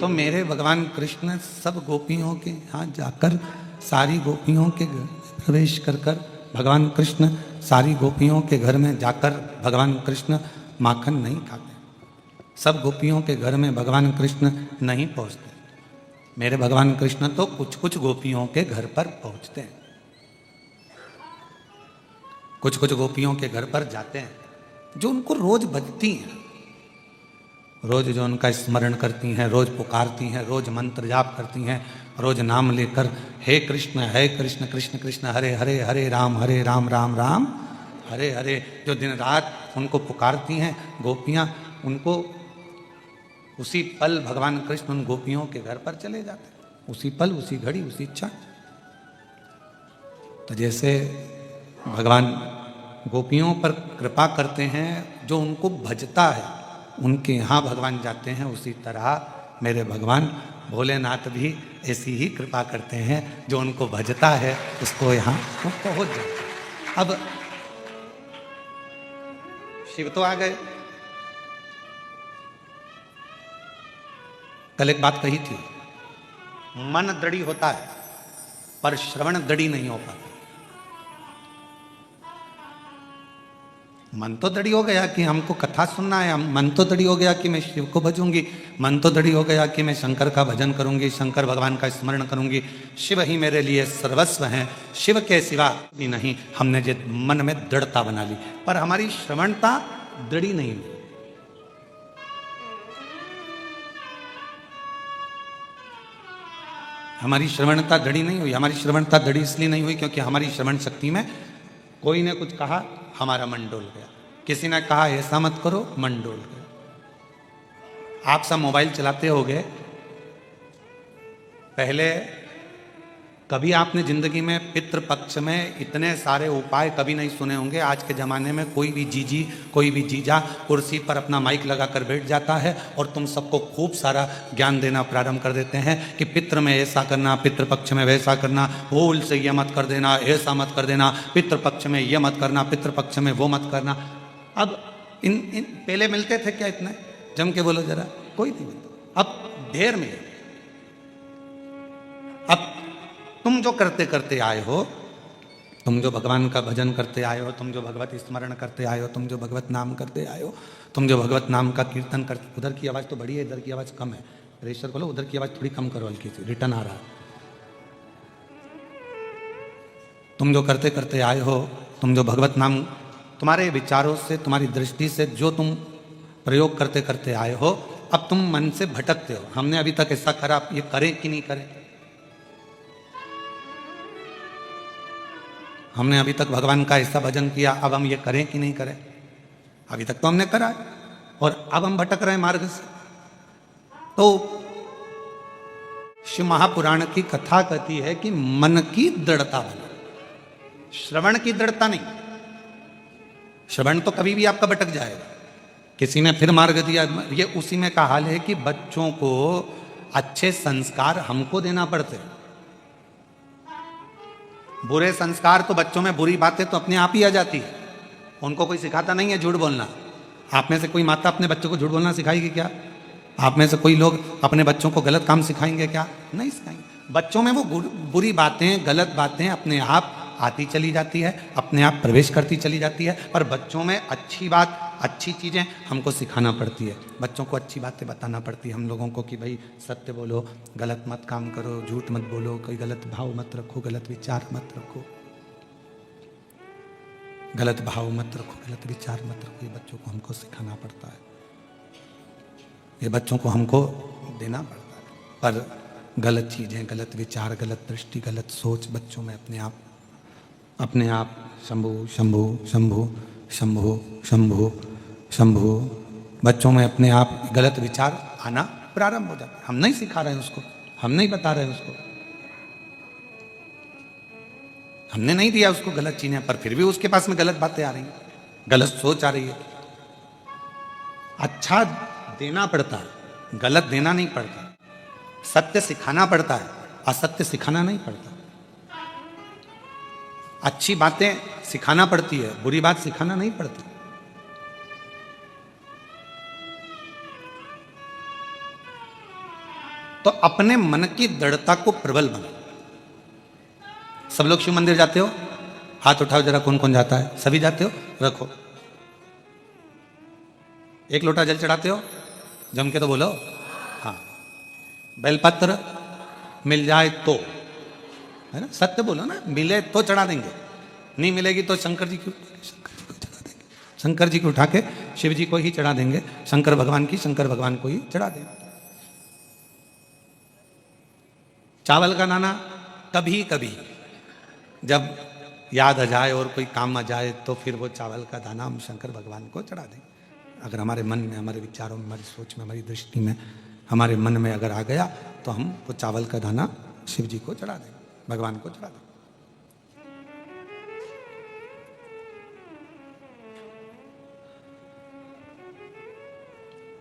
तो मेरे भगवान कृष्ण सब गोपियों के यहाँ जाकर सारी गोपियों के घर में प्रवेश कर कर भगवान कृष्ण सारी गोपियों के घर में जाकर भगवान कृष्ण माखन नहीं खाते। सब गोपियों के घर में भगवान कृष्ण नहीं पहुँचते। मेरे भगवान कृष्ण तो कुछ कुछ गोपियों के घर पर पहुँचते हैं, कुछ कुछ गोपियों के घर पर जाते हैं जो उनको रोज बजती हैं, रोज जो उनका स्मरण करती हैं, रोज पुकारती हैं, रोज मंत्र जाप करती हैं, रोज नाम लेकर हे कृष्ण कृष्ण कृष्ण हरे हरे हरे राम राम राम हरे हरे, जो दिन रात उनको पुकारती हैं गोपियाँ, उनको उसी पल भगवान कृष्ण उन गोपियों के घर पर चले जाते हैं, उसी पल, उसी घड़ी, उसी क्षण। तो जैसे भगवान गोपियों पर कृपा करते हैं, जो उनको भजता है उनके यहाँ भगवान जाते हैं, उसी तरह मेरे भगवान भोलेनाथ भी ऐसी ही कृपा करते हैं, जो उनको भजता है उसको यहाँ वो पहुँच जाते हैं। अब शिव तो आ गए। कल एक बात कही थी, मन दृढ़ी होता है पर श्रवण दृढ़ी नहीं हो पाता। मन तो दृढ़ी हो गया कि हमको कथा सुनना है, मन तो दृढ़ी हो गया कि मैं शिव को भजूंगी, मन तो दृढ़ी हो गया कि मैं शंकर का भजन करूंगी, शंकर भगवान का स्मरण करूंगी, शिव ही मेरे लिए सर्वस्व हैं, शिव के सिवा भी नहीं। हमने जो मन में दृढ़ता बना ली, पर हमारी श्रवणता दृढ़ी नहीं हुई। हमारी श्रवणता दृढ़ी नहीं हुई। हमारी श्रवणता दृढ़ी इसलिए नहीं हुई क्योंकि हमारी श्रवण शक्ति में कोई ने कुछ कहा, हमारा मन डोल गया। किसी ने कहा ऐसा मत करो, मन डोल गया। आप सब मोबाइल चलाते होंगे, पहले कभी आपने जिंदगी में पितृपक्ष में इतने सारे उपाय कभी नहीं सुने होंगे। आज के ज़माने में कोई भी जीजी, कोई भी जीजा कुर्सी पर अपना माइक लगाकर बैठ जाता है और तुम सबको खूब सारा ज्ञान देना प्रारंभ कर देते हैं कि पितृ में ऐसा करना, पितृपक्ष में वैसा करना, भूल से ये मत कर देना, ऐसा मत कर देना, पितृपक्ष में ये मत करना, पितृपक्ष में वो मत करना। अब इन पहले मिलते थे क्या इतने? जम के बोलो जरा, कोई नहीं मिलता। अब ढेर मिले। अब तुम जो करते करते आए हो, तुम जो भगवान का भजन करते आए हो, तुम जो भगवत स्मरण करते आए हो, तुम जो भगवत नाम करते आए हो, तुम जो भगवत नाम का कीर्तन करते, उधर की आवाज़ तो बड़ी है, इधर की आवाज़ कम है। प्रेशर बोलो उधर की आवाज़ थोड़ी कम करो, हल्की सी रिटर्न आ रहा है। तुम जो करते करते आए हो, तुम जो भगवत नाम, तुम्हारे विचारों से, तुम्हारी दृष्टि से जो तुम प्रयोग करते करते आए हो, अब तुम मन से भटकते हो। हमने अभी तक ऐसा करा, ये करें कि नहीं करें? हमने अभी तक भगवान का ऐसा भजन किया, अब हम ये करें कि नहीं करें? अभी तक तो हमने करा है और अब हम भटक रहे हैं मार्ग से। तो शिव महापुराण की कथा कहती है कि मन की दृढ़ता बनो, श्रवण की दृढ़ता नहीं। श्रवण तो कभी भी आपका भटक जाएगा। किसी ने फिर मार्ग दिया, ये उसी में का हाल है कि बच्चों को अच्छे संस्कार हमको देना पड़ते हैं। बुरे संस्कार तो बच्चों में, बुरी बातें तो अपने आप ही आ जाती है, उनको कोई सिखाता नहीं है झूठ बोलना। आप में से कोई माता अपने बच्चों को झूठ बोलना सिखाएगी क्या? आप में से कोई लोग अपने बच्चों को गलत काम सिखाएंगे क्या? नहीं सिखाएंगे। बच्चों में वो बुरी बातें, गलत बातें अपने आप आती चली जाती है, अपने आप प्रवेश करती चली जाती है। पर बच्चों में अच्छी बात, अच्छी चीज़ें हमको सिखाना पड़ती है। बच्चों को अच्छी बातें बताना पड़ती है हम लोगों को कि भाई सत्य बोलो, गलत मत काम करो, झूठ मत बोलो, कोई गलत भाव मत रखो, गलत विचार मत रखो, गलत भाव मत रखो, गलत विचार मत रखो। ये बच्चों को हमको सिखाना पड़ता है, ये बच्चों को हमको देना पड़ता है। पर गलत चीज़ें, गलत विचार, गलत दृष्टि, गलत सोच बच्चों में अपने आप शंभु शंभु शंभु शंभु शंभु शंभु, बच्चों में अपने आप गलत विचार आना प्रारंभ हो जाता है। हम नहीं सिखा रहे हैं उसको, हम नहीं बता रहे हैं उसको, हमने नहीं दिया उसको गलत चीजें, पर फिर भी उसके पास में गलत बातें आ रही हैं, गलत सोच आ रही है। अच्छा देना पड़ता है, गलत देना नहीं पड़ता। सत्य सिखाना पड़ता है, असत्य सिखाना नहीं पड़ता। अच्छी बातें सिखाना पड़ती है, बुरी बात सिखाना नहीं पड़ती। तो अपने मन की दृढ़ता को प्रबल बनाओ। सब लोग शिव मंदिर जाते हो? हाथ उठाओ जरा, कौन कौन जाता है? सभी जाते हो? रखो। एक लोटा जल चढ़ाते हो? जम के तो बोलो। हाँ। बेलपत्र मिल जाए तो, है ना, सत्य बोलो ना, मिले तो चढ़ा देंगे, नहीं मिलेगी तो शंकर जी को चढ़ा देंगे, शंकर जी को उठा के शिव जी को ही चढ़ा देंगे, शंकर भगवान को ही चढ़ा देंगे। चावल का दाना कभी कभी जब याद आ जाए और कोई काम आ जाए तो फिर वो चावल का दाना हम शंकर भगवान को चढ़ा देंगे। अगर हमारे मन में, हमारे विचारों में, हमारी सोच में, हमारी दृष्टि में, हमारे मन में अगर आ गया तो हम वो चावल का दाना शिव जी को चढ़ा देंगे, भगवान को चढ़ा देंगे।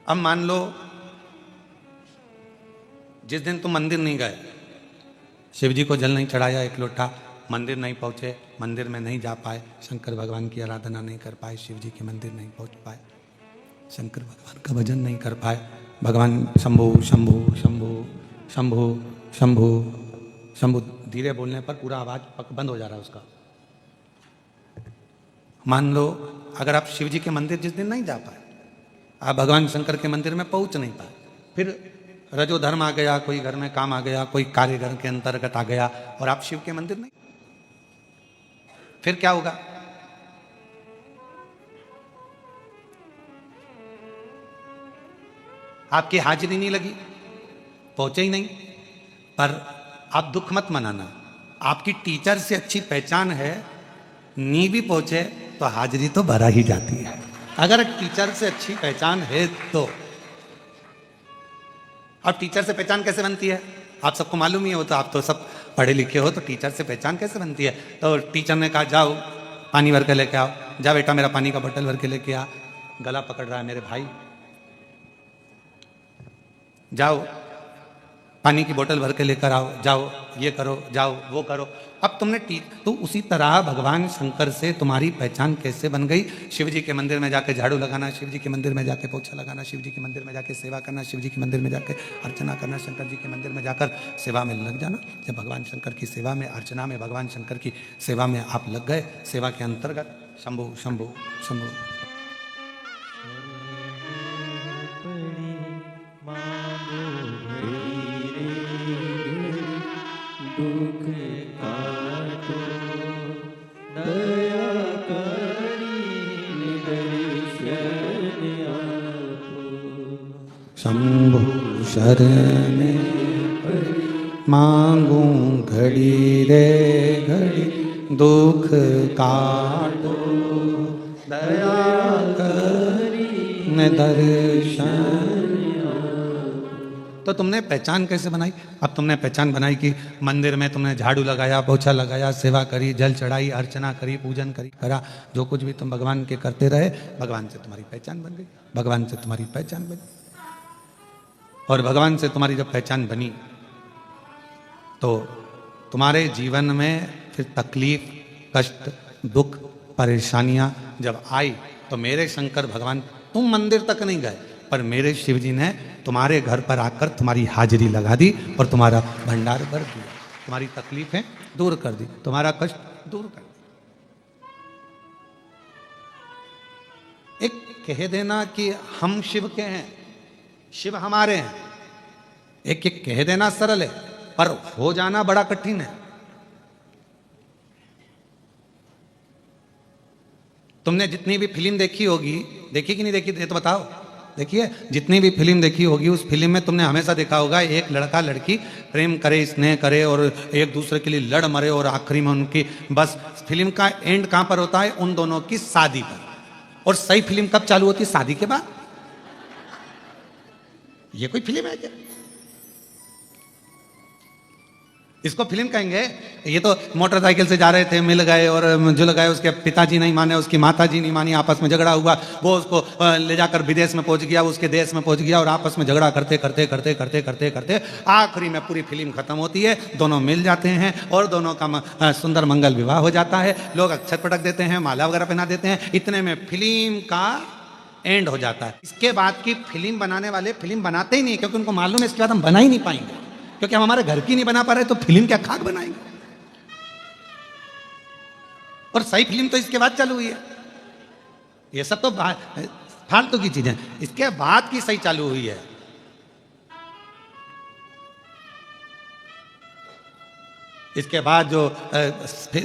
अब मान लो जिस दिन तुम मंदिर नहीं गए, शिव जी को जल नहीं चढ़ाया एक लोटा, मंदिर नहीं पहुंचे, मंदिर में नहीं जा पाए, शंकर भगवान की आराधना नहीं कर पाए, शिव जी के मंदिर नहीं पहुंच पाए, शंकर भगवान का भजन नहीं कर पाए, भगवान शंभु शंभु शंभु शंभु शंभु शंभु धीरे बोलने पर पूरा आवाज बंद हो जा रहा है उसका। मान लो अगर आप शिव जी के मंदिर जिस दिन नहीं जा पाए, आप भगवान शंकर के मंदिर में पहुंच नहीं पाए, फिर रजो धर्म आ गया, कोई घर में काम आ गया, कोई कार्य घर के अंतर्गत आ गया और आप शिव के मंदिर नहीं, फिर क्या होगा? आपकी हाजिरी नहीं लगी, पहुंचे ही नहीं। पर आप दुख मत मनाना, आपकी टीचर से अच्छी पहचान है, नी भी पहुंचे तो हाजिरी तो भरा ही जाती है। अगर टीचर से अच्छी पहचान है तो। अब टीचर से पहचान कैसे बनती है? आप सबको मालूम ही हो, तो आप तो सब पढ़े लिखे हो, तो टीचर से पहचान कैसे बनती है? तो टीचर ने कहा जाओ पानी भर के लेके आओ, जा बेटा मेरा पानी का बोतल भर के लेके आ, गला पकड़ रहा है मेरे भाई, जाओ पानी की बोतल भर के लेकर आओ, जाओ ये करो, जाओ वो करो। अब तुमने तो उसी तरह भगवान शंकर से तुम्हारी पहचान कैसे बन गई? शिव जी के मंदिर में जाके झाड़ू लगाना, शिव जी के मंदिर में जाके पोछा लगाना, शिव जी के मंदिर में जाके सेवा करना, शिव जी के मंदिर में जाके अर्चना करना, शंकर जी के मंदिर में जाकर सेवा में लग जाना। जब भगवान शंकर की सेवा में, अर्चना में, भगवान शंकर की सेवा में आप लग गए, सेवा के अंतर्गत शंभु शंभु शंभु दुख काटो दया करी दर्शन आपो, शंभु शरण मांगू घड़ी रे घड़ी, दुख काटो दया करी दर्शन। तो तुमने पहचान कैसे बनाई? अब तुमने पहचान बनाई कि मंदिर में तुमने झाड़ू लगाया, पोछा लगाया, सेवा करी, जल चढ़ाई, अर्चना करी, पूजन करी, करा, जो कुछ भी तुम भगवान के करते रहे, भगवान से तुम्हारी पहचान बन गई, भगवान से तुम्हारी पहचान बनी। और भगवान से तुम्हारी जब पहचान बनी तो तुम्हारे जीवन में फिर तकलीफ, कष्ट, दुख, परेशानियां जब आई तो मेरे शंकर भगवान, तुम मंदिर तक नहीं गए पर मेरे शिव जी ने तुम्हारे घर पर आकर तुम्हारी हाजिरी लगा दी और तुम्हारा भंडार भर दिया, तुम्हारी तकलीफें दूर कर दी, तुम्हारा कष्ट दूर कर दिया। एक कह देना कि हम शिव के हैं, शिव हमारे हैं, एक एक कह देना सरल है, पर हो जाना बड़ा कठिन है। तुमने जितनी भी फिल्म देखी होगी, देखी कि नहीं देखी ये तो बताओ, देखिए जितनी भी फिल्म देखी होगी उस फिल्म में तुमने हमेशा देखा होगा एक लड़का लड़की प्रेम करे, स्नेह करे और एक दूसरे के लिए लड़ मरे और आखिरी में उनकी बस फिल्म का एंड कहां पर होता है? उन दोनों की शादी पर। और सही फिल्म कब चालू होती है? शादी के बाद। ये कोई फिल्म है क्या? इसको फिल्म कहेंगे? ये तो मोटरसाइकिल से जा रहे थे, मिल गए और जुल गए, उसके पिताजी नहीं माने, उसकी माताजी नहीं मानी, आपस में झगड़ा हुआ, वो उसको ले जाकर विदेश में पहुंच गया, उसके देश में पहुंच गया और आपस में झगड़ा करते करते करते करते करते करते आखिरी में पूरी फिल्म खत्म होती है, दोनों मिल जाते हैं और दोनों का सुंदर मंगल विवाह हो जाता है, लोग अक्षत पटक देते हैं, माला वगैरह पहना देते हैं। इतने में फिल्म का एंड हो जाता है। इसके बाद की फिल्म बनाने वाले फिल्म बनाते ही नहीं, क्योंकि उनको मालूम है इसके बाद हम बना ही नहीं पाएंगे, क्योंकि हम हमारे घर की नहीं बना पा रहे तो फिल्म क्या खाक बनाएंगे। और सही फिल्म तो इसके बाद चालू हुई है, ये सब तो फालतू की चीजें, इसके बाद की सही चालू हुई है। इसके बाद जो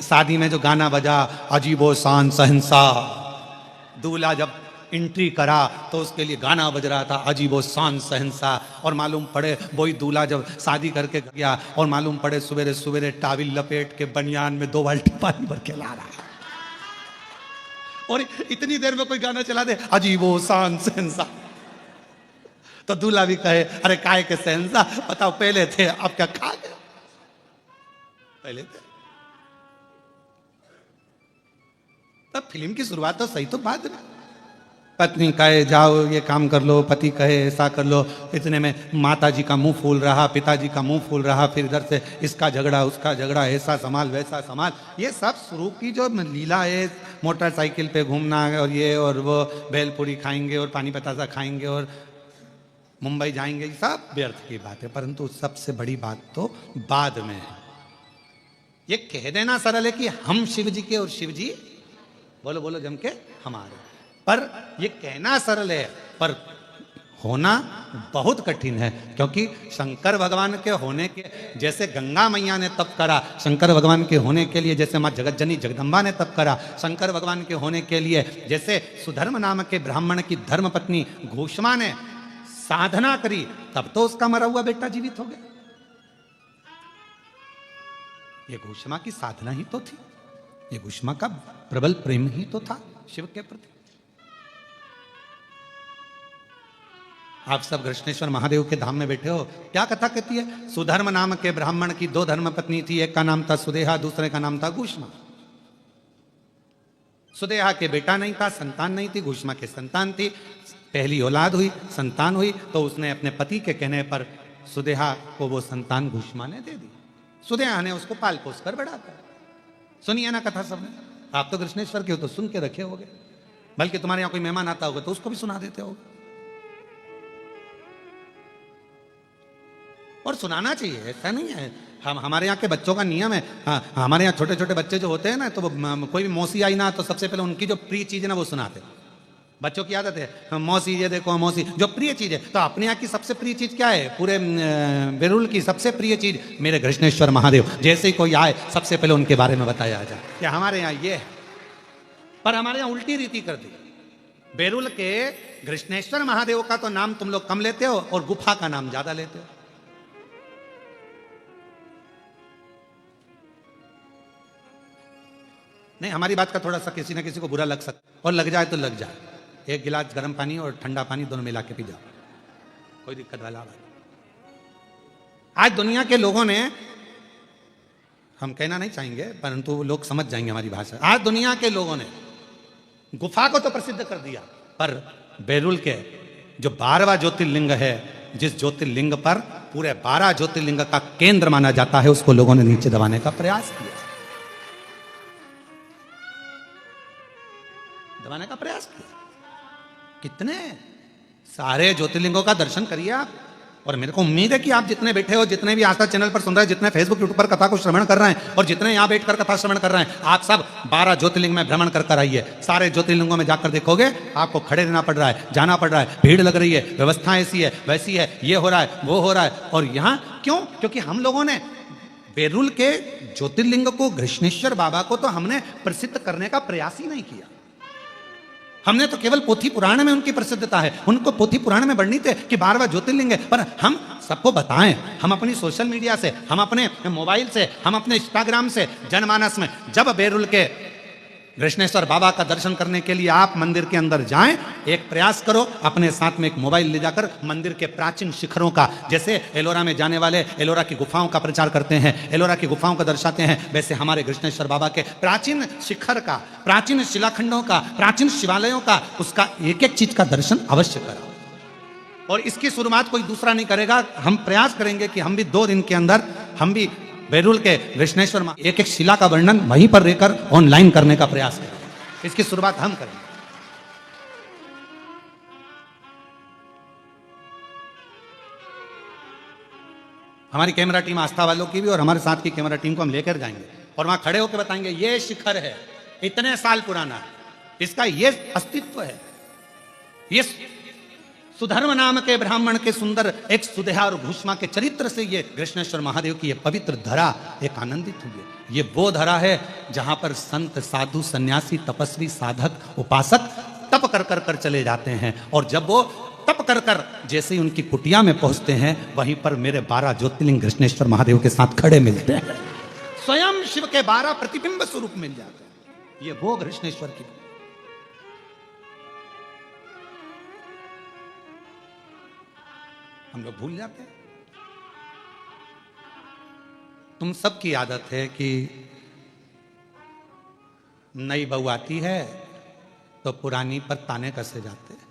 शादी में जो गाना बजा, अजीबो शान शहंसा, दूल्हा जब एंट्री करा तो उसके लिए गाना बज रहा था अजीबो शान शहंसा, और मालूम पड़े वही दूल्हा जब शादी करके गया और मालूम पड़े सवेरे सवेरे टाविल लपेट के बनियान में 2 बाल्टी पानी भर के ला रहा है, और इतनी देर में कोई गाना चला दे अजीबो शान शहंसा, तो दूल्हा भी कहे अरे काय के शहंसा, बताओ पहले थे अब क्या खा गए, पहले थे। तब फिल्म की शुरुआत तो सही तो बाद में, पत्नी कहे जाओ ये काम कर लो, पति कहे ऐसा कर लो, इतने में माता जी का मुंह फूल रहा, पिताजी का मुंह फूल रहा, फिर इधर से इसका झगड़ा उसका झगड़ा, ऐसा संभाल वैसा संभाल, ये सब शुरू की जो लीला है, मोटरसाइकिल पे घूमना और ये और वो, भेलपूरी खाएंगे और पानी बतासा खाएंगे और मुंबई जाएंगे, सब व्यर्थ की बात है। परंतु सबसे बड़ी बात तो बाद में है। ये कह देना सरल है कि हम शिव जी के और शिव जी बोलो बोलो जम के हमारे, पर ये कहना सरल है पर होना बहुत कठिन है, क्योंकि शंकर भगवान के होने के जैसे गंगा मैया ने तप करा, शंकर भगवान के होने के लिए जैसे माँ जगतजननी जगदम्बा ने तप करा, शंकर भगवान के होने के लिए जैसे सुधर्म नाम के ब्राह्मण की धर्मपत्नी घोषमा ने साधना करी, तब तो उसका मरा हुआ बेटा जीवित हो गया। ये घोषमा की साधना ही तो थी, ये घोषमा का प्रबल प्रेम ही तो था शिव के प्रति। आप सब कृष्णेश्वर महादेव के धाम में बैठे हो, क्या कथा कहती है? सुधर्म नाम के ब्राह्मण की 2 धर्मपत्नी थी, एक का नाम था सुदेहा, दूसरे का नाम था घोषमा। सुदेहा के बेटा नहीं था, संतान नहीं थी, घोषमा के संतान थी। पहली औलाद हुई, संतान हुई, तो उसने अपने पति के कहने पर सुदेहा को वो संतान घोषमा ने दे दी। सुदेहा ने उसको पाल पोस कर बड़ा कर। सुनिए ना कथा सबने, आप तो कृष्णेश्वर के हो तो सुन के रखे होगे, बल्कि तुम्हारे यहाँ कोई मेहमान आता होगा तो उसको भी सुना देते होगे, और सुनाना चाहिए, ऐसा नहीं है। हम हमारे यहाँ के बच्चों का नियम है, हमारे यहाँ छोटे छोटे बच्चे जो होते हैं ना, तो वो कोई भी मौसी आई ना तो सबसे पहले उनकी जो प्रिय चीज है ना वो सुनाते। बच्चों की आदत है, मौसी ये देखो मौसी, जो प्रिय चीज है। तो अपने यहाँ की सबसे प्रिय चीज क्या है? पूरे बेरुल की सबसे प्रिय चीज मेरे कृष्णेश्वर महादेव। जैसे ही कोई आए सबसे पहले उनके बारे में बताया जाए कि हमारे यहाँ ये है। पर हमारे यहाँ उल्टी रीति कर दी, बेरुल के कृष्णेश्वर महादेव का तो नाम तुम लोग कम लेते हो और गुफा का नाम ज्यादा लेते हो। नहीं, हमारी बात का थोड़ा सा किसी ना किसी को बुरा लग सकता, और लग जाए तो लग जाए। एक गिलास गर्म पानी और ठंडा पानी दोनों मिला के पी जाओ, कोई दिक्कत वाला बात। आज दुनिया के लोगों ने, हम कहना नहीं चाहेंगे परंतु लोग समझ जाएंगे हमारी भाषा, आज दुनिया के लोगों ने गुफा को तो प्रसिद्ध कर दिया, पर बेरुल के जो 12वां ज्योतिर्लिंग है, जिस ज्योतिर्लिंग पर पूरे 12 ज्योतिर्लिंग का केंद्र माना जाता है, उसको लोगों ने नीचे दबाने का प्रयास किया, दबाने का प्रयास किया। कितने सारे ज्योतिर्लिंगों का दर्शन करिए आप, और मेरे को उम्मीद है कि आप जितने बैठे हो, जितने भी आस्था चैनल पर सुन रहे हैं, जितने फेसबुक यूट्यूब पर कथा को श्रवण कर रहे हैं, और जितने यहाँ बैठकर कथा श्रवण कर रहे हैं, आप सब 12 ज्योतिर्लिंग में भ्रमण कर कर आइए। सारे ज्योतिर्लिंगों में जाकर देखोगे आपको खड़े रहना पड़ रहा है, जाना पड़ रहा है, भीड़ लग रही है, व्यवस्था ऐसी है वैसी है, ये हो रहा है वो हो रहा है। और यहाँ क्यों? क्योंकि हम लोगों ने बेरुल के ज्योतिर्लिंग को, कृष्णेश्वर बाबा को तो हमने प्रसिद्ध करने का प्रयास ही नहीं किया। हमने तो केवल पोथी पुराण में उनकी प्रसिद्धता है, उनको पोथी पुराण में वर्णित है कि 12वां ज्योतिर्लिंग है, पर हम सबको बताएं, हम अपनी सोशल मीडिया से, हम अपने मोबाइल से, हम अपने इंस्टाग्राम से, जनमानस में, जब बेरुल के कृष्णेश्वर बाबा का दर्शन करने के लिए आप मंदिर के अंदर जाएं, एक प्रयास करो, अपने साथ में एक मोबाइल ले जाकर मंदिर के प्राचीन शिखरों का, जैसे एलोरा में जाने वाले एलोरा की गुफाओं का प्रचार करते हैं, एलोरा की गुफाओं का दर्शाते हैं, वैसे हमारे कृष्णेश्वर बाबा के प्राचीन शिखर का, प्राचीन शिलाखंडों का, प्राचीन शिवालयों का, उसका एक एक चीज का दर्शन अवश्य कराओ। और इसकी शुरुआत कोई दूसरा नहीं करेगा, हम प्रयास करेंगे कि हम भी 2 दिन के अंदर हम भी बेरुल के कृष्णेश्वर में एक एक शिला का वर्णन वहीं पर रहकर ऑनलाइन करने का प्रयास करें। इसकी शुरुआत हम करेंगे। हमारी कैमरा टीम आस्था वालों की भी और हमारे साथ की कैमरा टीम को हम लेकर जाएंगे और वहां खड़े होकर बताएंगे ये शिखर है, इतने साल पुराना, इसका ये अस्तित्व है, ये सुधर्म नाम के ब्राह्मण के सुंदर एक सुदेहा और घुष्मा के चरित्र से ये कृष्णेश्वर महादेव की ये पवित्र धरा एक आनंदित हुई है। ये वो धरा है जहां पर संत साधु सन्यासी तपस्वी साधक उपासक तप कर कर कर चले जाते हैं और जब वो तप कर कर जैसे ही उनकी कुटिया में पहुंचते हैं वहीं पर मेरे 12 ज्योतिर्लिंग कृष्णेश्वर महादेव के साथ खड़े मिलते हैं, स्वयं शिव के 12 प्रतिबिंब स्वरूप मिल जाते हैं। ये वो कृष्णेश्वर की हम लोग भूल जाते हैं। तुम सबकी आदत है कि नई बहू आती है तो पुरानी पर ताने कसे जाते हैं।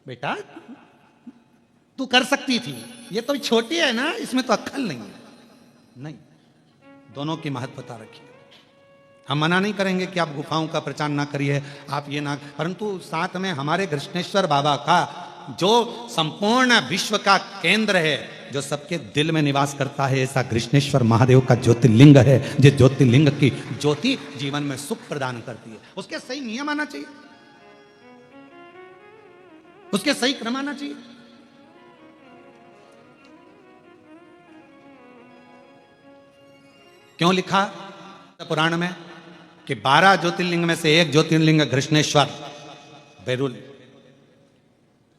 बेटा तू कर सकती थी, ये तो छोटी है ना, इसमें तो अक्ल नहीं है। नहीं, दोनों की महत्वता रखिए। हम मना नहीं करेंगे कि आप गुफाओं का प्रचार ना करिए, आप ये ना, परंतु साथ में हमारे कृष्णेश्वर बाबा का जो संपूर्ण विश्व का केंद्र है, जो सबके दिल में निवास करता है, ऐसा कृष्णेश्वर महादेव का ज्योतिर्लिंग है, जो ज्योतिर्लिंग की ज्योति जीवन में सुख प्रदान करती है। उसके सही नियम आना चाहिए, उसके सही क्रम आना चाहिए। क्यों लिखा पुराण में कि 12 ज्योतिर्लिंग में से एक ज्योतिर्लिंग कृष्णेश्वर बैरुल।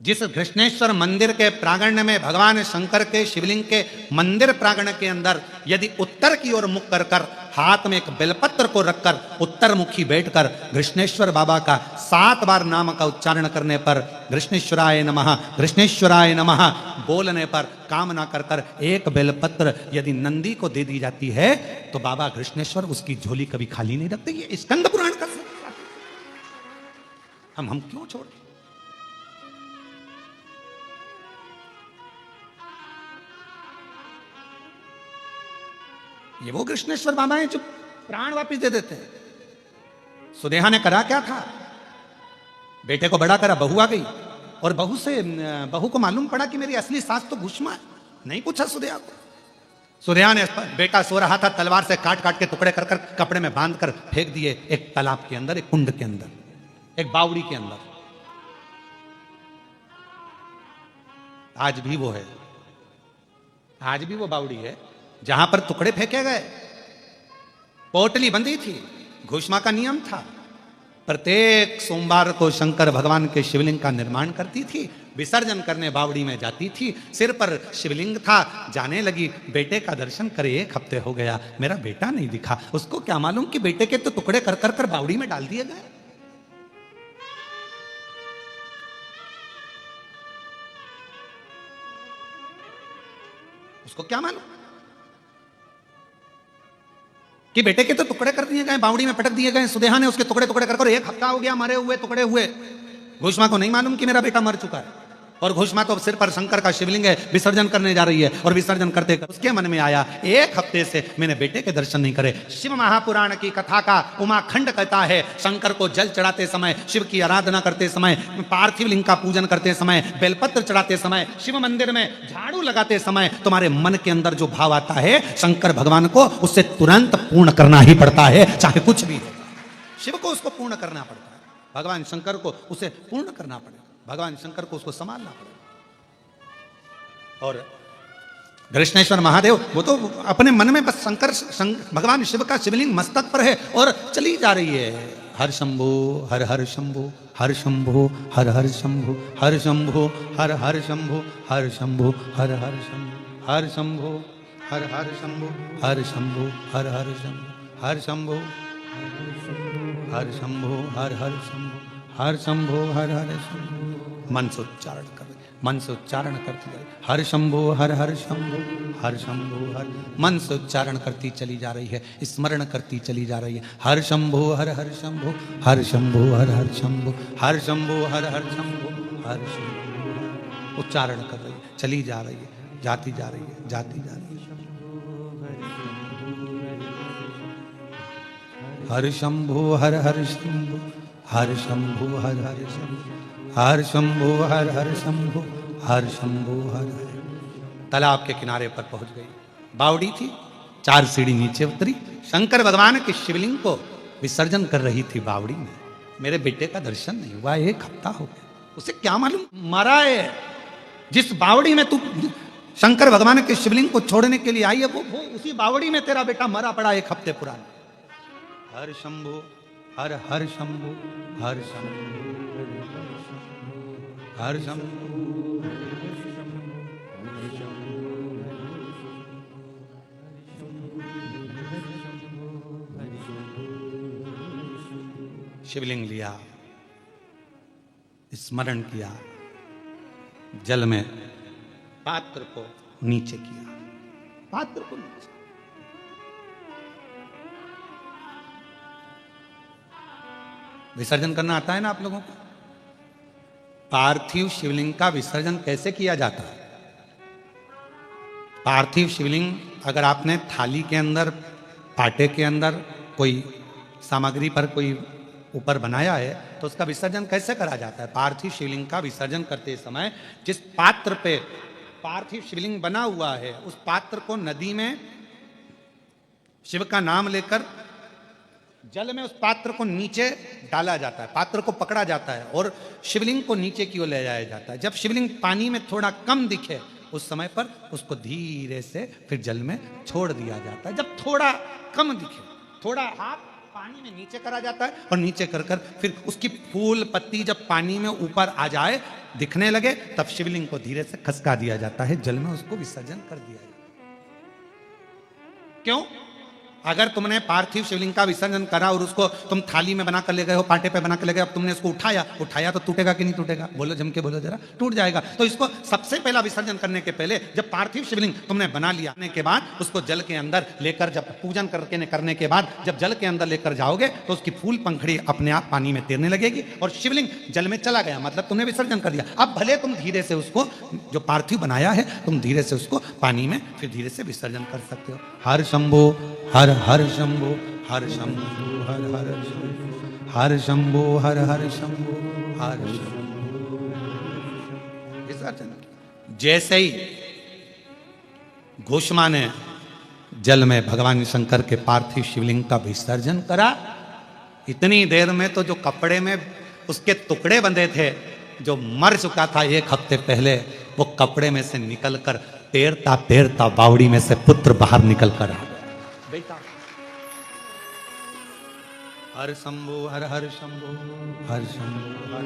जिस कृष्णेश्वर मंदिर के प्रांगण में भगवान शंकर के शिवलिंग के मंदिर प्रांगण के अंदर यदि उत्तर की ओर मुख कर कर हाथ में एक बेलपत्र को रखकर उत्तर मुखी बैठकर कृष्णेश्वर बाबा का 7 बार नाम का उच्चारण करने पर कृष्णेश्वराय नमः बोलने पर कामना कर कर एक बेलपत्र यदि नंदी को दे दी जाती है तो बाबा कृष्णेश्वर उसकी झोली कभी खाली नहीं रखते। ये स्कंद पुराण का हम क्यों छोड़, ये वो कृष्णेश्वर बाबा हैं जो प्राण वापिस दे देते हैं। सुदेहा ने करा क्या था, बेटे को बड़ा करा, बहू आ गई और बहू को मालूम पड़ा कि मेरी असली सास तो घुष्मा है। नहीं पूछा सुदेहा को, सुदेहा ने बेटा सो रहा था तलवार से काट काट के टुकड़े कर कर कपड़े में बांध कर फेंक दिए एक तालाब के अंदर, एक कुंड के अंदर, एक बावड़ी के अंदर। आज भी वो है, आज भी वो बावड़ी है जहां पर टुकड़े फेंके गए। पोटली बंधी थी, घुष्मा का नियम था, प्रत्येक सोमवार को शंकर भगवान के शिवलिंग का निर्माण करती थी, विसर्जन करने बावड़ी में जाती थी, सिर पर शिवलिंग था, जाने लगी बेटे का दर्शन करे, 1 हफ्ते हो गया मेरा बेटा नहीं दिखा। उसको क्या मालूम कि बेटे के तो टुकड़े कर कर कर बावड़ी में डाल दिए गए। उसको क्या मालूम कि बेटे के तो टुकड़े कर दिए गए, बावड़ी में पटक दिए गए। सुदेहा ने उसके टुकड़े टुकड़े कर 1 हफ्ता हो गया मरे हुए, टुकड़े हुए। घुष्मा को नहीं मालूम कि मेरा बेटा मर चुका है और घुष्मा तो सिर पर शंकर का शिवलिंग है, विसर्जन करने जा रही है और विसर्जन करते कर उसके मन में आया 1 हफ्ते से मैंने बेटे के दर्शन नहीं करे। शिव महापुराण की कथा का उमाखंड कहता है शंकर को जल चढ़ाते समय, शिव की आराधना करते समय, पार्थिव लिंग का पूजन करते समय, बेलपत्र चढ़ाते समय, शिव मंदिर में झाड़ू लगाते समय तुम्हारे मन के अंदर जो भाव आता है शंकर भगवान को उससे तुरंत पूर्ण करना ही पड़ता है, चाहे कुछ भी हो। शिव को उसको पूर्ण करना पड़ता है, भगवान शंकर को उसे पूर्ण करना पड़ेगा, भगवान शंकर को उसको संभालना पड़ेगा। और कृष्णेश्वर महादेव वो तो अपने मन में बस भगवान शिव का शिवलिंग मस्तक पर है और चली जा रही है। हर शंभो हर हर शंभो, हर शंभो हर हर शंभो, हर शंभो हर हर शंभो, हर शंभो हर हर शंभो, हर शंभो हर हर शंभो, हर शंभो हर हर शंभो, हर शंभो हर शंभो हर हर शंभो, हर शंभो हर हर शंभो। मन से उच्चारण कर, मन से उच्चारण करती जाए हर शंभो हर हर शंभो, हर शंभो हर, मन से उच्चारण करती चली जा रही है, स्मरण करती चली जा रही है। हर शंभो हर हर शंभो, हर शंभो हर हर शंभो, हर शंभो हर हर शंभो, हर शंभो, उच्चारण कर रही है, चली जा रही है, जाती जा रही है, जाती जा रही है। हर शंभो हर हर शंभो, हर शंभो हर हर शंभो, हर शंभो हर हर शंभो, हर शंभो हर हर। तालाब के किनारे पर पहुंच गई। बावड़ी थी, 4 सीढ़ी नीचे उतरी, शंकर भगवान के शिवलिंग को विसर्जन कर रही थी बावड़ी में। मेरे बेटे का दर्शन नहीं हुआ, 1 हफ्ता हो गया। उसे क्या मालूम मरा है। जिस बावड़ी में तू शंकर भगवान के शिवलिंग को छोड़ने के लिए आई है, वो उसी बावड़ी में तेरा बेटा मरा पड़ा 1 हफ्ते पुराना। हर शंभु हर हर शंभु हर शंभु हर शंभु। शिवलिंग लिया, स्मरण किया, जल में पात्र को नीचे किया, पात्र को नीचे। विसर्जन करना आता है ना आप लोगों को? पार्थिव शिवलिंग का विसर्जन कैसे किया जाता है? पार्थिव शिवलिंग अगर आपने थाली के अंदर, पाटे के अंदर कोई सामग्री पर कोई ऊपर बनाया है, तो उसका विसर्जन कैसे करा जाता है? पार्थिव शिवलिंग का विसर्जन करते समय जिस पात्र पे पार्थिव शिवलिंग बना हुआ है, उस पात्र को नदी में शिव का नाम लेकर जल में उस पात्र को नीचे डाला जाता है, पात्र को पकड़ा जाता है और शिवलिंग को नीचे की ओर ले जाया जाता है। जब शिवलिंग पानी में थोड़ा कम दिखे, उस समय पर उसको धीरे से फिर जल में छोड़ दिया जाता है। जब थोड़ा कम दिखे, थोड़ा हाथ पानी में नीचे करा जाता है और नीचे कर कर फिर उसकी फूल पत्ती जब पानी में ऊपर आ जाए, दिखने लगे, तब शिवलिंग को धीरे से खसका दिया जाता है, जल में उसको विसर्जन कर दिया जाता है। क्यों? अगर तुमने पार्थिव शिवलिंग का विसर्जन करा और उसको तुम थाली में बना कर ले गए हो, पाटे पे बना कर ले गए, अब तुमने इसको उठाया तो टूटेगा कि नहीं टूटेगा? बोलो, जम के बोलो जरा। टूट जाएगा। तो इसको सबसे पहला विसर्जन करने के पहले जब पार्थिव शिवलिंग तुमने बना लिया के बाद उसको जल के अंदर लेकर, जब पूजन करने के बाद जब जल के अंदर लेकर जाओगे तो उसकी फूल पंखड़ी अपने आप पानी में तैरने लगेगी और शिवलिंग जल में चला गया, मतलब तुमने विसर्जन कर दिया। अब भले तुम धीरे से उसको, जो पार्थिव बनाया है, तुम धीरे से उसको पानी में फिर धीरे से विसर्जन कर सकते हो। हर शंभो हर हर शंभो हर शंभो हर हर शंभो हर शंभो हर हर शंभो हर शंभो। विसर्जन जैसे ही घोषमा ने जल में भगवान शंकर के पार्थिव शिवलिंग का विसर्जन करा, इतनी देर में तो जो कपड़े में उसके टुकड़े बंधे थे, जो मर चुका था 1 हफ्ते पहले, वो कपड़े में से निकलकर तैरता तैरता बावड़ी में से पुत्र बाहर निकल कर आ बेटा। हर शंभो हर हर शंभो हर शंभो हर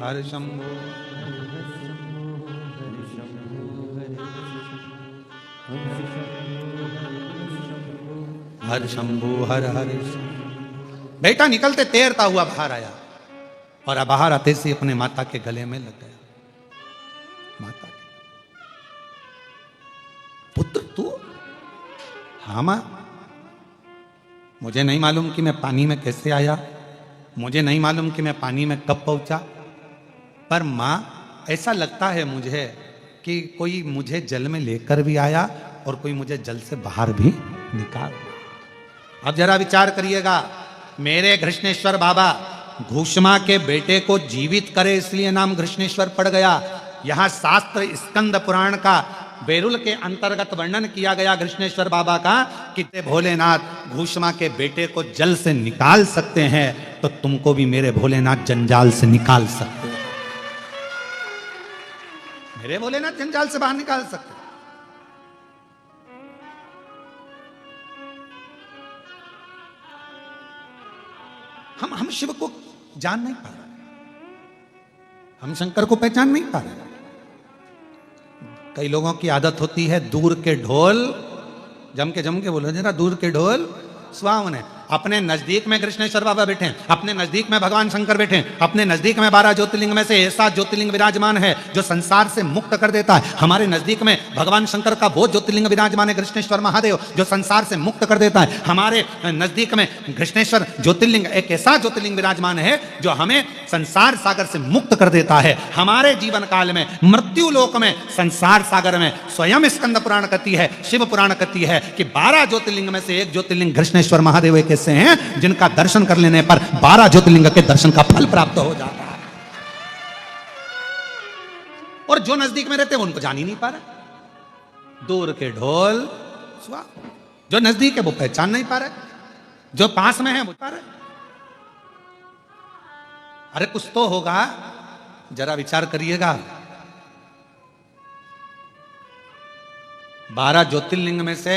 हर शंभो हर शंभो हर हर। बेटा निकलते तैरता हुआ बाहर आया और बाहर आते से अपने माता के गले में लग गया। माता के पुत्र तू? हाँ मां, मुझे नहीं मालूम कि मैं पानी में कैसे आया, मुझे नहीं मालूम कि मैं पानी में कब पहुंचा, पर मां ऐसा लगता है मुझे कि कोई मुझे जल में लेकर भी आया और कोई मुझे जल से बाहर भी निकाल। अब जरा विचार करिएगा, मेरे घृष्णेश्वर बाबा घोषमा के बेटे को जीवित करे इसलिए नाम घृष्णेश्वर पड़ गया। यहां शास्त्र स्कंद पुराण का बेरुल के अंतर्गत वर्णन किया गया घृष्णेश्वर बाबा का कि भोलेनाथ घोषमा के बेटे को जल से निकाल सकते हैं, तो तुमको भी मेरे भोलेनाथ जंजाल से निकाल सकते हैं। मेरे भोलेनाथ जंजाल से बाहर निकाल सकते हैं। हम शिव को जान नहीं पा रहे, हम शंकर को पहचान नहीं पा रहे। कई लोगों की आदत होती है दूर के ढोल, जम के बोलो जरा, दूर के ढोल सुहावने। अपने नजदीक में कृष्णेश्वर बाबा बैठे हैं, अपने नजदीक में भगवान शंकर बैठे हैं, अपने नजदीक में 12 ज्योतिर्लिंग में से ऐसा ज्योतिर्लिंग विराजमान है जो संसार से मुक्त कर देता है। हमारे नजदीक में भगवान शंकर का वो ज्योतिर्लिंग विराजमान है कृष्णेश्वर महादेव, जो संसार से मुक्त कर देता है। हमारे नजदीक में कृष्णेश्वर ज्योतिर्लिंग एक ऐसा ज्योतिर्लिंग विराजमान है जो हमें संसार सागर से मुक्त कर देता है। हमारे जीवन काल में मृत्यु लोक में संसार सागर में स्वयं स्कंद पुराण कहती है, शिव पुराण कहती है कि 12 ज्योतिर्लिंग में से एक ज्योतिर्लिंग कृष्णेश्वर महादेव एक ऐसे हैं जिनका दर्शन कर लेने पर 12 ज्योतिर्लिंग के दर्शन का फल प्राप्त हो जाता है। और जो नजदीक में रहते हैं उनको जान ही नहीं पा रहे। दूर के ढोल सुहा। जो नजदीक है वो पहचान नहीं पा रहे, जो पास में है वो पा रहे। अरे कुछ तो होगा, जरा विचार करिएगा। 12 ज्योतिर्लिंग में से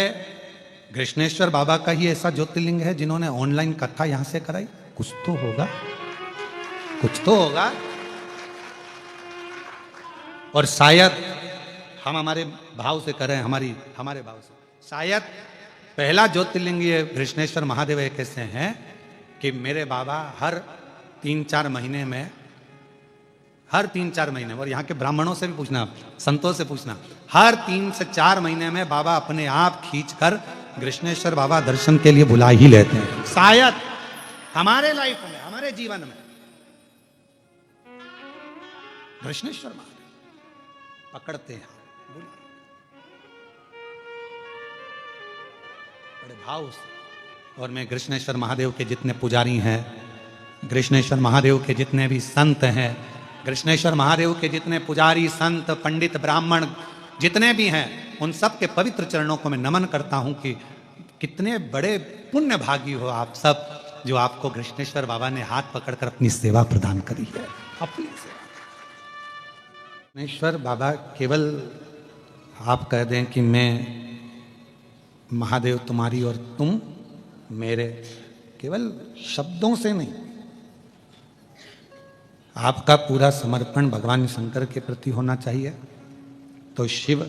कृष्णेश्वर बाबा का ही ऐसा ज्योतिर्लिंग है जिन्होंने ऑनलाइन कथा यहां से कराई। कुछ तो होगा, कुछ तो होगा। और शायद हम हमारे भाव से करें, हमारे भाव से शायद पहला ज्योतिर्लिंग ये कृष्णेश्वर महादेव एक ऐसे हैं कि मेरे बाबा हर 3-4 महीने में, और यहाँ के ब्राह्मणों से भी पूछना, संतों से पूछना, हर 3 से 4 महीने में बाबा अपने आप खींचकर कृष्णेश्वर बाबा दर्शन के लिए बुला ही लेते हैं। शायद हमारे लाइफ में, हमारे जीवन में कृष्णेश्वर महादेव पकड़ते हैं, बड़े भाव से। और मैं कृष्णेश्वर महादेव के जितने पुजारी हैं, कृष्णेश्वर महादेव के जितने भी संत हैं, कृष्णेश्वर महादेव के जितने पुजारी, संत, पंडित, ब्राह्मण जितने भी हैं, उन सब के पवित्र चरणों को मैं नमन करता हूं कि कितने बड़े पुण्य भागी हो आप सब, जो आपको कृष्णेश्वर बाबा ने हाथ पकड़कर अपनी सेवा प्रदान करी है। अपनी सेवा कृष्णेश्वर बाबा केवल आप कह दें कि मैं महादेव तुम्हारी और तुम मेरे, केवल शब्दों से नहीं, आपका पूरा समर्पण भगवान शंकर के प्रति होना चाहिए। तो शिव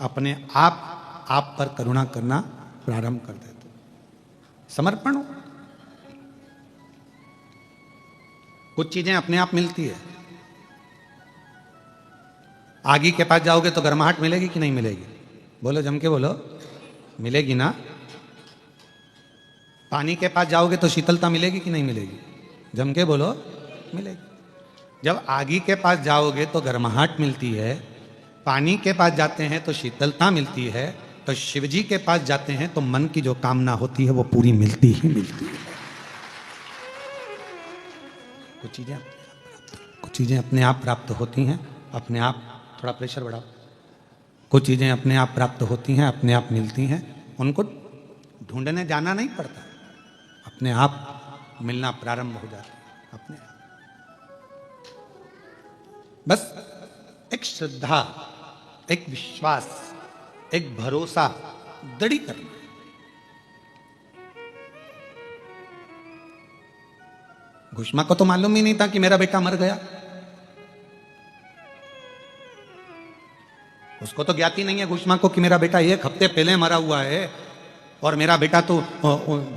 अपने आप पर करुणा करना प्रारंभ कर देते। समर्पण हो, कुछ चीजें अपने आप मिलती है। आगी के पास जाओगे तो गर्माहट मिलेगी कि नहीं मिलेगी? बोलो, जम के बोलो, मिलेगी ना। पानी के पास जाओगे तो शीतलता मिलेगी कि नहीं मिलेगी? जम के बोलो, मिलेगी। जब आगी के पास जाओगे तो गर्माहट मिलती है, पानी के पास जाते हैं तो शीतलता मिलती है, तो शिवजी के पास जाते हैं तो मन की जो कामना होती है वो पूरी मिलती ही मिलती है। कुछ चीजें अपने आप प्राप्त होती हैं, अपने आप। थोड़ा प्रेशर बढ़ाओ। कुछ चीजें अपने आप प्राप्त होती हैं, अपने आप मिलती हैं, उनको ढूंढने जाना नहीं पड़ता, अपने आप मिलना प्रारंभ हो जाता है अपने आप। बस एक श्रद्धा, एक विश्वास, एक भरोसा दृढ़ करना। घुष्मा को तो मालूम ही नहीं था कि मेरा बेटा मर गया, उसको तो ज्ञात ही नहीं है घुष्मा को कि मेरा बेटा 1 हफ्ते पहले मरा हुआ है, और मेरा बेटा तो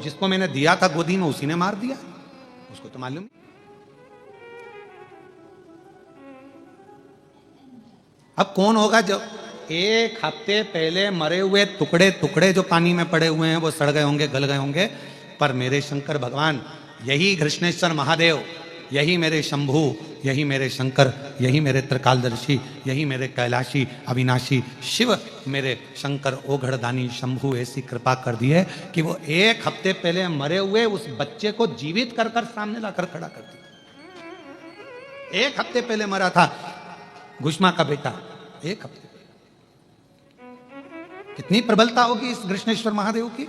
जिसको मैंने दिया था गोदी में उसी ने मार दिया, उसको तो मालूम। अब कौन होगा जो 1 हफ्ते पहले मरे हुए टुकड़े टुकड़े जो पानी में पड़े हुए हैं वो सड़ गए होंगे, गल गए होंगे, पर मेरे शंकर भगवान, यही कृष्णेश्वर महादेव, यही मेरे शंभू, यही मेरे शंकर, यही मेरे त्रिकालदर्शी, यही मेरे कैलाशी अविनाशी शिव, मेरे शंकर ओघड़दानी शंभू ऐसी कृपा कर दी है कि वो 1 हफ्ते पहले मरे हुए उस बच्चे को जीवित कर कर सामने लाकर खड़ा कर दिया। 1 हफ्ते पहले मरा था घुष्मा का बेटा, 1 हफ्ते। कितनी प्रबलता होगी इस कृष्णेश्वर महादेव की,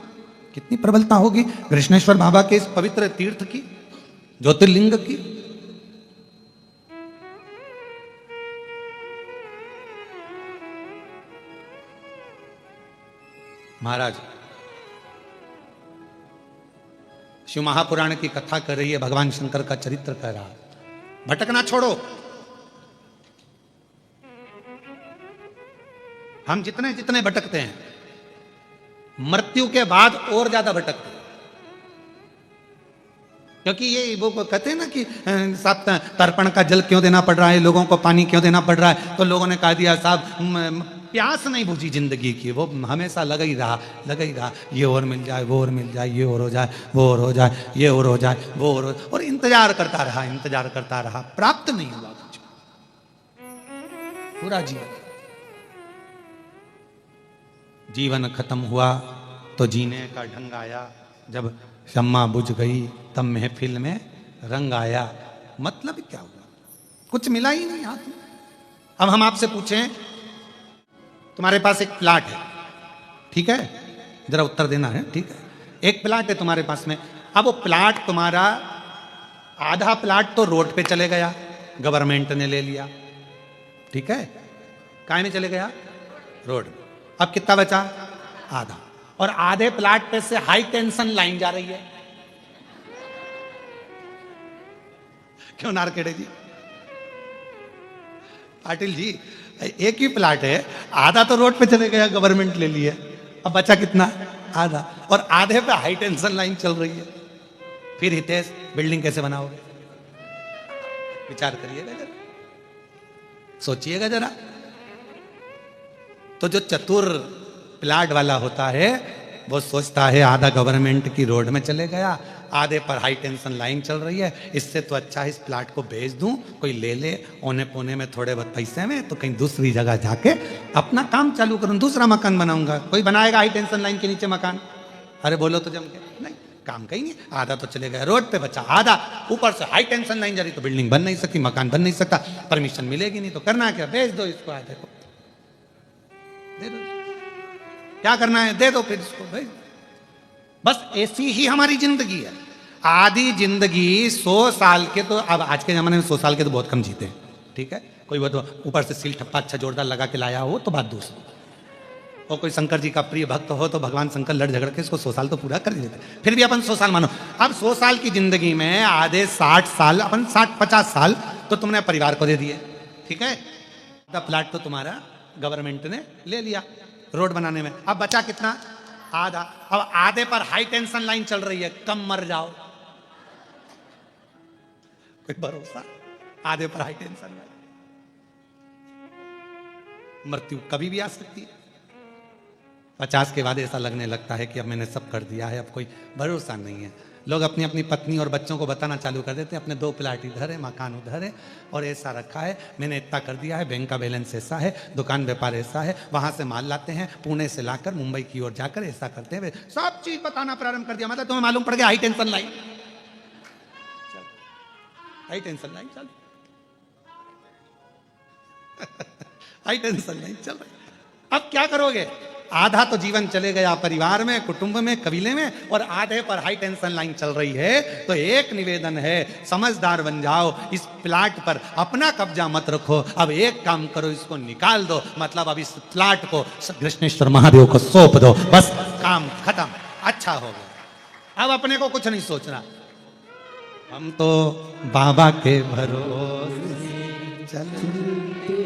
कितनी प्रबलता होगी कृष्णेश्वर बाबा के इस पवित्र तीर्थ की, ज्योतिर्लिंग की। महाराज शिव महापुराण की कथा कर रही है, भगवान शंकर का चरित्र कह रहा है। भटकना छोड़ो। हम जितने जितने भटकते हैं, मृत्यु के बाद और ज्यादा भटकते हैं, क्योंकि ये वो कहते हैं ना कि साहब तर्पण का जल क्यों देना पड़ रहा है, लोगों को पानी क्यों देना पड़ रहा है, तो लोगों ने कह दिया साहब प्यास नहीं बुझी जिंदगी की, वो हमेशा लगा ही रहा, ये और मिल जाए, वो और मिल जाए, ये और हो जाए, वो और हो जाए, ये और हो जाए, वो और इंतजार करता रहा, प्राप्त नहीं हुआ कुछ पूरा जीवन खत्म हुआ तो जीने का ढंग आया, जब शम्मा बुझ गई तब महफिल में रंग आया। मतलब क्या हुआ? कुछ मिला ही नहीं हाथ में। अब हम आपसे पूछें तुम्हारे पास एक प्लाट है, ठीक है, जरा उत्तर देना है, ठीक है। एक प्लाट है तुम्हारे पास में। अब वो प्लाट तुम्हारा, आधा प्लाट तो रोड पे चले गया, गवर्नमेंट ने ले लिया, ठीक है। काय में चले गया? रोड। अब कितना बचा? आधा। और आधे प्लाट पे से हाई टेंशन लाइन जा रही है। क्यों नारकेड़े जी? पाटिल जी, एक ही प्लाट है, आधा तो रोड पे चले गया, गवर्नमेंट ले लिया, अब बचा कितना? आधा। और आधे पे हाई टेंशन लाइन चल रही है। फिर हितेश, बिल्डिंग कैसे बनाओगे? विचार करिएगा जरा, सोचिएगा जरा। तो जो चतुर प्लाट वाला होता है वो सोचता है आधा गवर्नमेंट की रोड में चले गया, आधे पर हाई टेंशन लाइन चल रही है, इससे तो अच्छा है इस प्लाट को बेच दूं, कोई ले ले, औने पौने में थोड़े बहुत पैसे में, तो कहीं दूसरी जगह जाके अपना काम चालू करूं, दूसरा मकान बनाऊंगा। कोई बनाएगा हाई टेंशन लाइन के नीचे मकान? अरे बोलो तो जम के, नहीं, काम कहीं नहीं। आधा तो चले गया रोड पे, बचा आधा। ऊपर से हाई टेंशन लाइन जा रही, तो बिल्डिंग बन नहीं सकती, मकान बन नहीं सकता, परमिशन मिलेगी नहीं, तो करना क्या? बेच दो इसको, आधे को दे दो। क्या करना है? दे दो फिर इसको भाई। बस ऐसी ही हमारी जिंदगी है। आधी जिंदगी 100 साल के, तो अब आज के जमाने में 100 साल के तो बहुत कम जीते हैं, ठीक है। कोई वो तो ऊपर से सील ठप्पा अच्छा जोरदार लगा के लाया हो तो बात दूसरी, और कोई शंकर जी का प्रिय भक्त हो तो भगवान शंकर लड़ झगड़ के इसको 100 साल तो पूरा कर देते, फिर भी अपन 100 साल मानो। अब 100 साल की जिंदगी में आधे 60 साल, अपन 60-50 साल तो तुमने परिवार को दे दिए, ठीक है। द प्लाट तो तुम्हारा गवर्नमेंट ने ले लिया रोड बनाने में। अब बचा कितना? आधा। अब आधे पर हाई टेंशन लाइन चल रही है, कम मर जाओ, कोई भरोसा? आधे पर हाई टेंशन लाइन, मृत्यु कभी भी आ सकती है। 50 के बाद ऐसा लगने लगता है कि अब मैंने सब कर दिया है, अब कोई भरोसा नहीं है। लोग अपनी अपनी पत्नी और बच्चों को बताना चालू कर देते हैं, अपने 2 प्लाट इधर है, मकान उधर है, और ऐसा रखा है, मैंने इतना कर दिया है, बैंक का बैलेंस ऐसा है, दुकान व्यापार ऐसा है, वहां से माल लाते हैं, पुणे से लाकर मुंबई की ओर जाकर ऐसा करते हैं, सब चीज बताना प्रारंभ कर दिया। मतलब तुम्हें मालूम पड़ गया high tension line, high tension line चल हाई टेंशन लाइन चल रही। अब क्या करोगे? आधा तो जीवन चले गया परिवार में, कुटुंब में, कबीले में, और आधे पर हाई टेंशन लाइन चल रही है। तो एक निवेदन है, समझदार बन जाओ, इस प्लाट पर अपना कब्जा मत रखो। अब एक काम करो, इसको निकाल दो, मतलब अब इस प्लाट को कृष्णेश्वर महादेव को सौंप दो, बस काम खत्म, अच्छा हो गया। अब अपने को कुछ नहीं सोचना, हम तो बाबा के भरोसे चलते,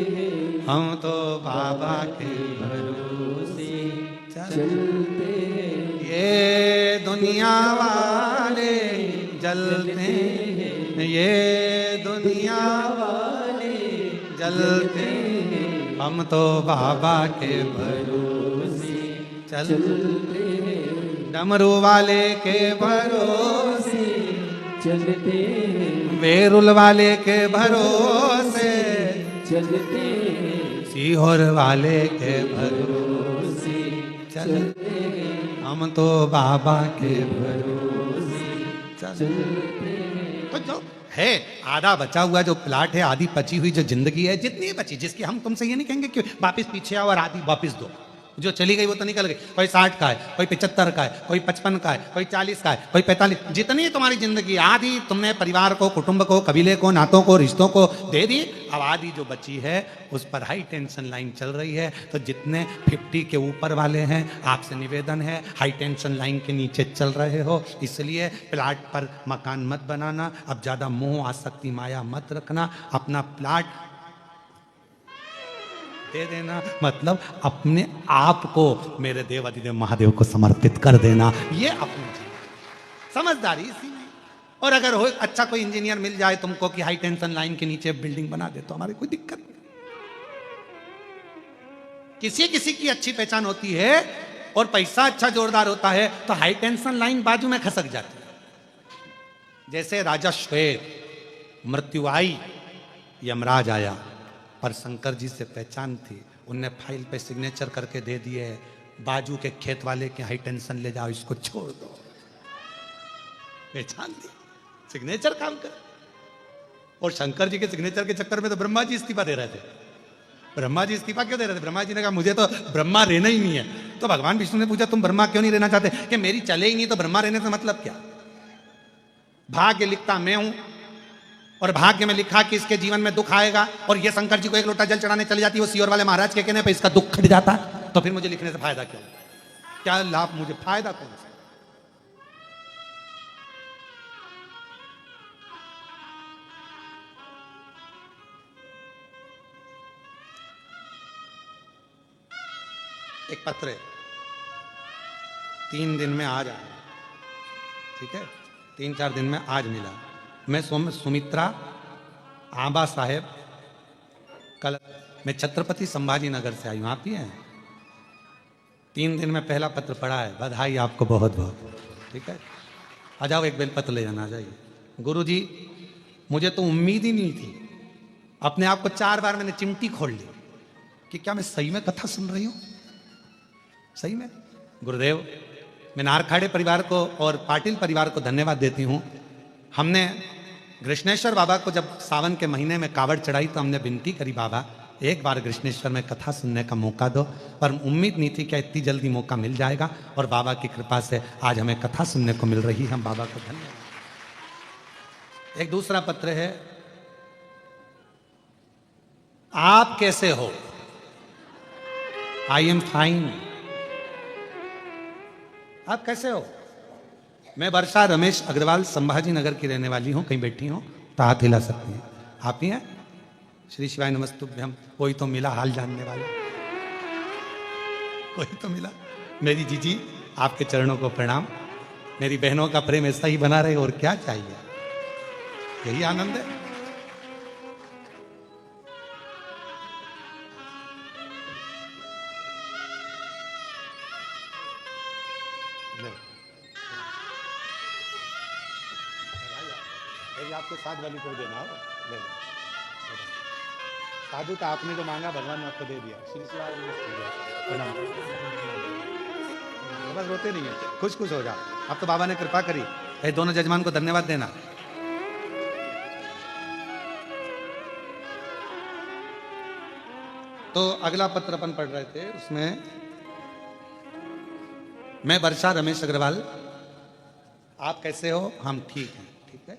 हम तो बाबा के भरोसे चलते, ये दुनिया वाले जलते, ये दुनिया वाले जलते, हम तो बाबा के भरोसे चलते, डमरू वाले के भरोसे चलते, वेरुल वाले के भरोसे चलते, सीहोर वाले के भरोसे चलते, हम तो बाबा के भरोसे चलते। तो जो है आधा बचा हुआ जो प्लाट है, आधी बची हुई जो जिंदगी है, जितनी बची, जिसकी हम तुमसे ये नहीं कहेंगे कि वापस पीछे आओ और आधी वापस दो, जो चली गई वो तो निकल गई। कोई 60 का है, कोई 75 का है, कोई 55 का है, कोई 40 का है, कोई 45, जितनी तुम्हारी जिंदगी, आधी तुमने परिवार को, कुटुंब को, कबीले को, नातों को, रिश्तों को दे दी। अब आधी जो बची है उस पर हाई टेंशन लाइन चल रही है। तो जितने 50 के ऊपर वाले हैं, आपसे निवेदन है, हाई टेंशन लाइन के नीचे चल रहे हो, इसलिए प्लाट पर मकान मत बनाना। अब ज्यादा मोह आसक्ति माया मत रखना, अपना प्लाट दे देना, मतलब अपने आप को मेरे देव अधिदेव महादेव को समर्पित कर देना, ये अपनी समझदारी इसी में। और अगर हो अच्छा कोई इंजीनियर मिल जाए तुमको कि हाई टेंशन लाइन के नीचे बिल्डिंग बना दे, तो हमारी कोई दिक्कत नहीं। किसी किसी की अच्छी पहचान होती है और पैसा अच्छा जोरदार होता है, तो हाई टेंशन लाइन बाजू में खसक जाती है। जैसे राजा श्वेत, मृत्यु आई, यमराज आया, पर शंकर जी से पहचान थी, उनने फाइल पे सिग्नेचर करके दे दिए, बाजू के खेत वाले के हाई टेंशन ले जाओ, इसको छोड़ दो, पहचान दी, सिग्नेचर काम कर। और शंकर जी के सिग्नेचर के चक्कर में तो ब्रह्मा जी इस्तीफा दे रहे थे, ब्रह्मा जी इस्तीफा क्यों दे रहे थे? ब्रह्मा जी ने कहा मुझे तो ब्रह्मा रहना ही नहीं है। तो भगवान विष्णु ने पूछा तुम ब्रह्मा क्यों नहीं रहना चाहते? कि मेरी चले ही नहीं तो ब्रह्मा रहने से मतलब क्या? भाग्य लिखता मैं हूं और भाग्य में लिखा कि इसके जीवन में दुख आएगा, और ये शंकर जी को एक लोटा जल चढ़ाने चली जाती है, वो सियोर वाले महाराज के कहने पे इसका दुख खट जाता, तो फिर मुझे लिखने से फायदा क्यों? क्या लाभ मुझे, फायदा कौन सा? एक पत्र है, 3 दिन में आ जाए, ठीक है, 3-4 दिन में आज मिला। मैं सुमित्रा आबा साहेब, कल मैं छत्रपति संभाजी नगर से आई हूं, आप ही हैं? 3 दिन में पहला पत्र पढ़ा है, बधाई आपको बहुत बहुत, ठीक है। आ जाओ एक बेलपत्र ले जाना, आ जाइए। गुरु जी मुझे तो उम्मीद ही नहीं थी, अपने आप को 4 बार मैंने चिमटी खोल ली कि क्या मैं सही में कथा सुन रही हूं, सही में। गुरुदेव मैं नारखाड़े परिवार को और पाटिल परिवार को धन्यवाद देती हूं। हमने कृष्णेश्वर बाबा को जब सावन के महीने में कावड़ चढ़ाई तो हमने विनती करी, बाबा एक बार कृष्णेश्वर में कथा सुनने का मौका दो, पर उम्मीद नहीं थी कि इतनी जल्दी मौका मिल जाएगा, और बाबा की कृपा से आज हमें कथा सुनने को मिल रही है। हम बाबा को धन्यवाद। एक दूसरा पत्र है, आप कैसे हो? I am fine. आप कैसे हो? मैं वर्षा रमेश अग्रवाल संभाजी नगर की रहने वाली हूं। कहीं बैठी हूं तो हाथ हिला सकती हैं। आप ही हैं? श्री शिवाय नमस्तुभ्यम। कोई तो मिला हाल जानने वाला, कोई तो मिला। मेरी जीजी आपके चरणों को प्रणाम। मेरी बहनों का प्रेम ऐसा ही बना रहे, और क्या चाहिए, यही आनंद है। आपके साथ वाली को देना हो, ले लो। साधु तो आपने जो मांगा भगवान ने आपको दे दिया। श्री शिवाय प्रणाम। बस रोते नहीं है, खुश खुश हो जा। अब तो बाबा ने कृपा करी। ये दोनों जजमान को धन्यवाद देना। तो अगला पत्र अपन पढ़ रहे थे, उसमें मैं वर्षा रमेश अग्रवाल, आप कैसे हो? हम ठीक हैं, ठीक है।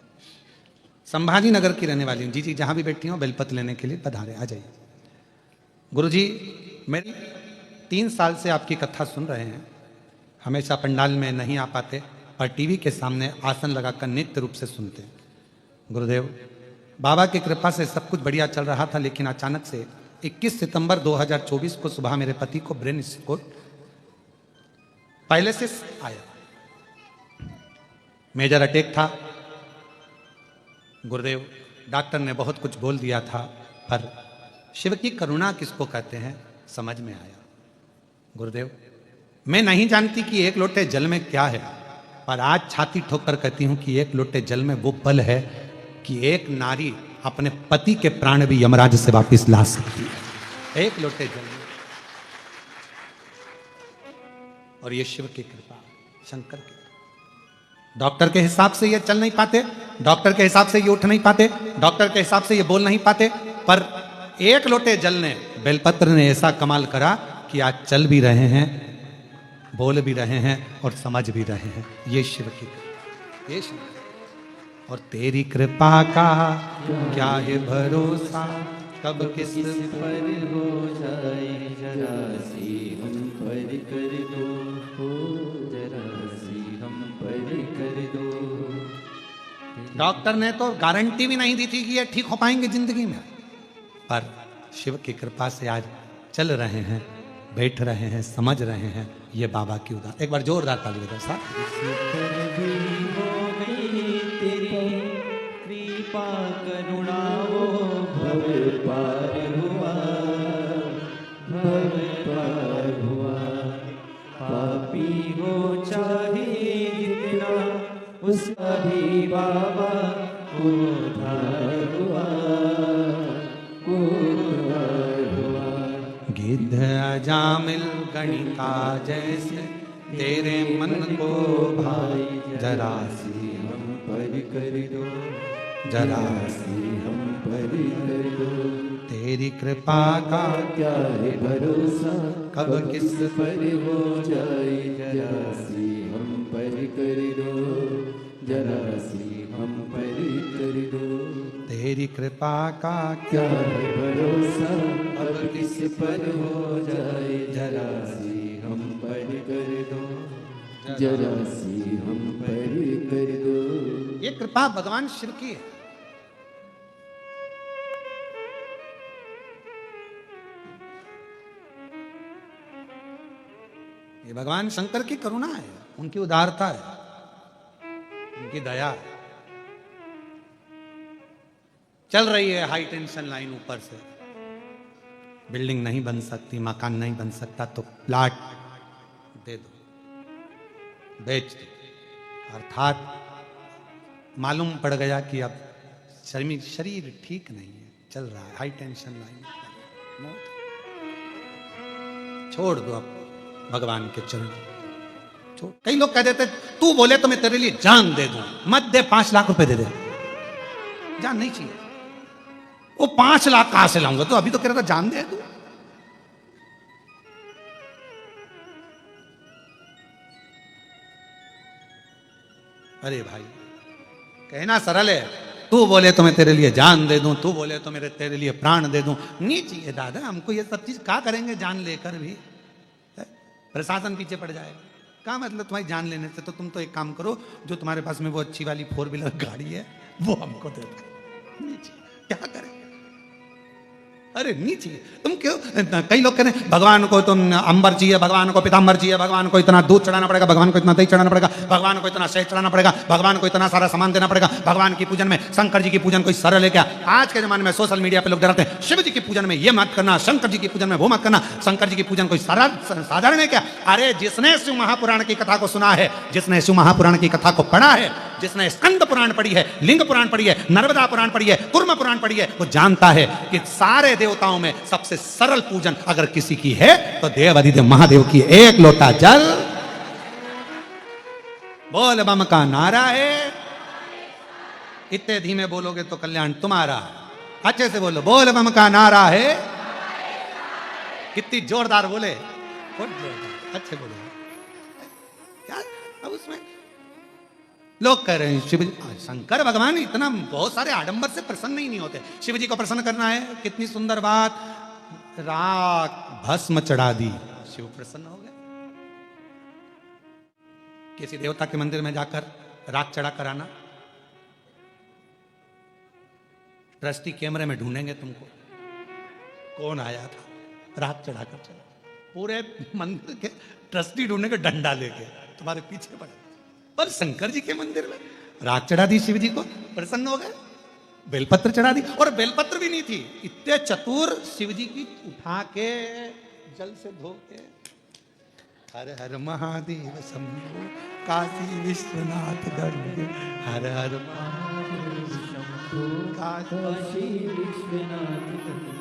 संभाजी नगर की रहने वाली हूँ। जी जी जहाँ भी बैठी हूँ बेलपत्र लेने के लिए पधारे, आ जाइए। गुरुजी मेरी 3 साल से आपकी कथा सुन रहे हैं। हमेशा पंडाल में नहीं आ पाते, पर टीवी के सामने आसन लगाकर नित्य रूप से सुनते हैं। गुरुदेव बाबा की कृपा से सब कुछ बढ़िया चल रहा था, लेकिन अचानक से 21 सितंबर 2024 को सुबह मेरे पति को ब्रेन स्ट्रोक पैरालिसिस आया, मेजर अटैक था। गुरुदेव डॉक्टर ने बहुत कुछ बोल दिया था, पर शिव की करुणा किसको कहते हैं समझ में आया। गुरुदेव मैं नहीं जानती कि 1 लोटे जल में क्या है, पर आज छाती ठोकर कहती हूं कि 1 लोटे जल में वो बल है कि एक नारी अपने पति के प्राण भी यमराज से वापस ला सकती है, 1 लोटे जल में। और ये शिव की कृपा, शंकर की। डॉक्टर के हिसाब से ये चल नहीं पाते, डॉक्टर के हिसाब से ये उठ नहीं पाते, डॉक्टर के हिसाब से ये बोल नहीं पाते, पर 1 लोटे जल ने, बेलपत्र ने ऐसा कमाल करा कि आज चल भी रहे हैं, बोल भी रहे हैं और समझ भी रहे हैं। ये शिव की कृपा, ये शिव। और तेरी कृपा का क्या है भरोसा, कब किस पर हो जाए जरा सी हम पर कर दो, जरा सी हम पर कर दो। डॉक्टर ने तो गारंटी भी नहीं दी थी कि ये ठीक हो पाएंगे जिंदगी में, पर शिव की कृपा से आज चल रहे हैं, बैठ रहे हैं, समझ रहे हैं। ये बाबा की उदार। एक बार जोरदार ताली बजाओ साहब। कृपा करुणा वो भव पार हुआ, भव पार हुआ। पापी हो चाहे जितना, उसका भी बाबा उद्धार हुआ, उद्धार हुआ। गिद्ध अजामिल गणिका जैसे तेरे मन को भाई, जरा सी हम पर कर दो, जरा सी हम पर कर दो। तेरी कृपा का क्या है भरोसा कब किस पर हो जाए, जरा सी हम पर कर दो, जरा सी हम पर कर दो। तेरी कृपा का क्या है भरोसा अब किस पर हो जाए, जरा सी हम पर कर दो, जरा सी हम पर कर दो। ये कृपा भगवान शिव की है। ये भगवान शंकर की करुणा है, उनकी उदारता है, उनकी दया है। चल रही है हाई टेंशन लाइन ऊपर से, बिल्डिंग नहीं बन सकती, मकान नहीं बन सकता, तो प्लाट दे दो, बेच दो। अर्थात मालूम पड़ गया कि अब शरीर ठीक नहीं है, चल रहा है हाई टेंशन लाइन, छोड़ दो अब भगवान के चरण। छोड़। कई लोग कह देते तू बोले तो मैं तेरे लिए जान दे दूं, मत दे, 5 लाख रुपए दे दे। जान नहीं चाहिए, वो 5 लाख कहां से लाऊंगा, तो अभी तो कह रहा था जान दे दू। अरे भाई, कहना सरल है, तू बोले तो मैं तेरे लिए जान दे दूं, तू बोले तो मेरे तेरे लिए प्राण दे दूं। नहीं चाहिए दादा, हमको ये सब चीज क्या करेंगे जान लेकर भी, प्रशासन पीछे पड़ जाएगा। क्या मतलब तुम्हारी जान लेने से, तो तुम तो एक काम करो, जो तुम्हारे पास में वो अच्छी वाली 4 व्हीलर गाड़ी है वो हमको दे दो। नहीं चाहिए, क्या करेंगे? अरे नहीं चाहिए। तुम क्यों, कई लोग कहते हैं भगवान को तुम अंबर चाहिए, भगवान को पीताम्बर चाहिए, भगवान को इतना दूध चढ़ाना पड़ेगा, भगवान को इतना दही चढ़ाना पड़ेगा, भगवान को इतना शहद चढ़ाना पड़ेगा, भगवान को इतना सारा सामान देना पड़ेगा। भगवान की पूजन में, शंकर जी की पूजन कोई सरल है क्या? आज के जमाने में सोशल मीडिया पे लोग डराते हैं शिव जी की पूजन में ये मत करना, शंकर जी की पूजन में वो मत करना। शंकर जी की पूजन कोई साधारण है क्या? अरे जिसने शिव महापुराण की कथा को सुना है, जिसने शिव महापुराण की कथा को पढ़ा है, जिसने स्कंद पुराण पढ़ी है, लिंग पुराण पढ़ी है, नर्मदा पुराण पढ़ी है, कूर्म पुराण पढ़ी है, वो जानता है कि सारे देवताओं में सबसे सरल पूजन अगर किसी की है तो देव अधिदेव महादेव की एक लोटा जल, बोल बम का नारा है। इतने धीमे बोलोगे तो कल्याण तुम्हारा। अच्छे से बोलो, बोल बम का नारा है। कितनी जोरदार बोले, बहुत जोरदार, अच्छे बोलो यार। अब उसमें लोग कह रहे हैं शिव शंकर भगवान इतना बहुत सारे आडंबर से प्रसन्न ही नहीं होते। शिव जी को प्रसन्न करना है, कितनी सुंदर बात, राख भस्म चढ़ा दी, शिव प्रसन्न हो गए। किसी देवता के मंदिर में जाकर राख चढ़ा कर आना, ट्रस्टी कैमरे में ढूंढेंगे तुमको, कौन आया था, राख चढ़ाकर चला। पूरे मंदिर के ट्रस्टी ढूंढेंगे डंडा लेके, तुम्हारे पीछे पड़े। पर शंकर जी के मंदिर में राख चढ़ा दी, शिव जी को प्रसन्न हो गए। बेलपत्र चढ़ा दी, और बेलपत्र भी नहीं थी, इतने चतुर, शिव जी की उठा के जल से धो के, हर हर महादेव शंभो काशी विश्वनाथ गढ़, हर हर महादेव शंभो काशी विश्वनाथ गढ़।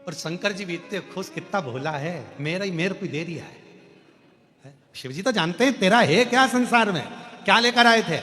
और शंकर जी भी इतने खुश, कितना भोला है, मेरे को दे दिया है। शिव जी तो जानते हैं तेरा है क्या संसार में, क्या लेकर आए थे,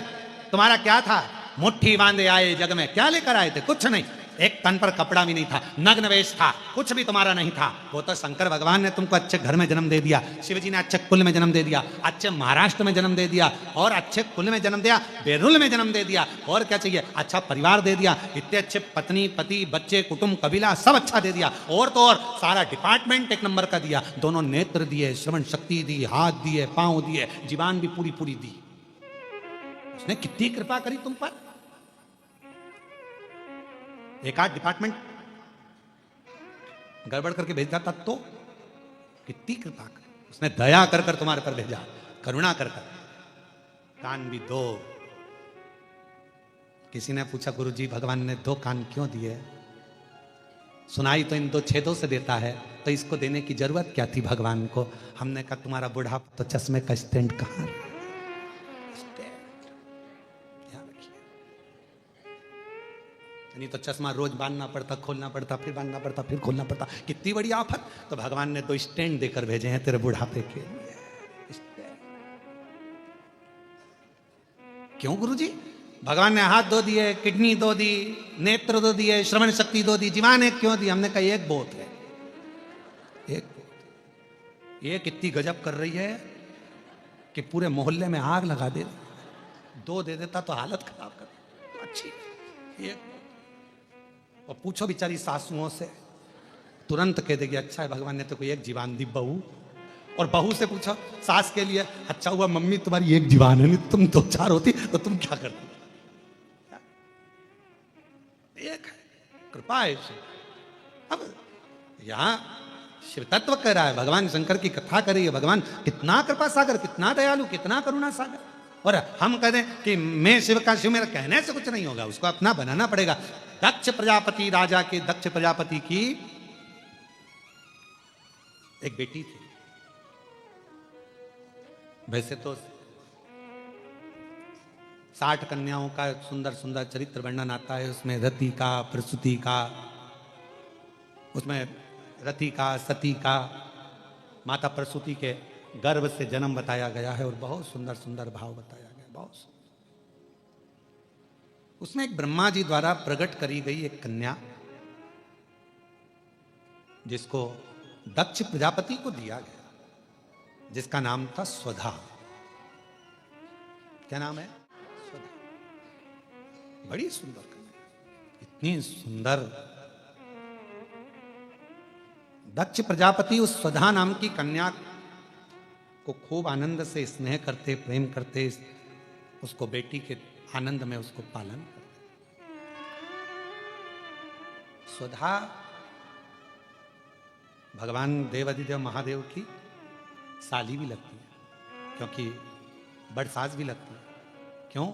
तुम्हारा क्या था, मुट्ठी बांधे आए जग में, क्या लेकर आए थे? कुछ नहीं, एक तन पर कपड़ा भी नहीं था, नग्न वेश था, कुछ भी तुम्हारा नहीं था। वो तो शंकर भगवान ने तुमको अच्छे घर में जन्म दे दिया, शिव जी ने अच्छे कुल में जन्म दे दिया, अच्छे महाराष्ट्र में जन्म दे दिया, और अच्छे कुल में जन्म दिया, बेरुल में जन्म दे दिया, और क्या चाहिए, अच्छा परिवार दे दिया, इतने अच्छे पत्नी पति बच्चे कुटुंब कबीला सब अच्छा दे दिया, और तो और सारा डिपार्टमेंट एक नंबर का दिया, दोनों नेत्र दिए, श्रवण शक्ति दी, हाथ दिए, पांव दिए, जीवान भी पूरी पूरी दी। उसने कितनी कृपा करी तुम पर। एक आध डिपार्टमेंट गड़बड़ करके भेज देता तो कितनी कृपा कर, उसने दया कर कर तुम्हारे पर भेजा, करुणा कर कर। कान भी दो। किसी ने पूछा गुरुजी भगवान ने 2 कान क्यों दिए? सुनाई तो इन 2 छेदों से देता है, तो इसको देने की जरूरत क्या थी भगवान को? हमने कहा तुम्हारा बुढ़ापा तो चश्मे का स्टैंड कहां है? नहीं तो चश्मा रोज बांधना पड़ता, खोलना पड़ता, फिर बांधना पड़ता, फिर खोलना पड़ता, कितनी बड़ी आफत। तो भगवान ने 2 स्टैंड देकर भेजे हैं तेरे बुढ़ापे के लिए। क्यों गुरुजी? भगवान ने हाथ दो दिए, किडनी दो दी, नेत्र दो दिए, श्रवण शक्ति दो दी, जीवान एक क्यों दी? हमने कहा एक बहुत है, एक बहुत। ये कितनी गजब कर रही है कि पूरे मोहल्ले में आग लगा दे। 2 दे देता तो हालत खराब कर, तो अच्छी एक। और पूछो बेचारी सासुओं से, तुरंत कह देगी अच्छा है भगवान ने तो कोई एक जीवान दी बहू। और बहू से पूछो सास के लिए, अच्छा हुआ मम्मी तुम्हारी एक जीवान है, नहीं तुम 2-4 होती तो तुम क्या करती। एक है, कृपा है। अब यहां शिव तत्व कह रहा है, भगवान शंकर की कथा कर रही है। भगवान कितना कृपा सागर, कितना दयालु, कितना करुणा सागर। और हम कहते हैं कि मैं शिव का, शिव मेरा कहने से कुछ नहीं होगा, उसको अपना बनाना पड़ेगा। दक्ष प्रजापति, राजा के दक्ष प्रजापति की एक बेटी थी। वैसे तो 60 कन्याओं का सुंदर सुंदर चरित्र वर्णन आता है उसमें, रति का, प्रसूति का, उसमें रति का, सती का, माता प्रसूति के गर्भ से जन्म बताया गया है और बहुत सुंदर सुंदर भाव बताया गया, बहुत सुंदर। उसमें एक ब्रह्मा जी द्वारा प्रकट करी गई एक कन्या, जिसको दक्ष प्रजापति को दिया गया, जिसका नाम था स्वधा। क्या नाम है? स्वधा। बड़ी सुंदर कन्या, इतनी सुंदर। दक्ष प्रजापति उस स्वधा नाम की कन्या को खूब आनंद से स्नेह करते, प्रेम करते, उसको बेटी के आनंद में उसको पालन करते। स्वधा भगवान देवाधिदेव महादेव की साली भी लगती है, क्योंकि बड़ सास भी लगती है। क्यों?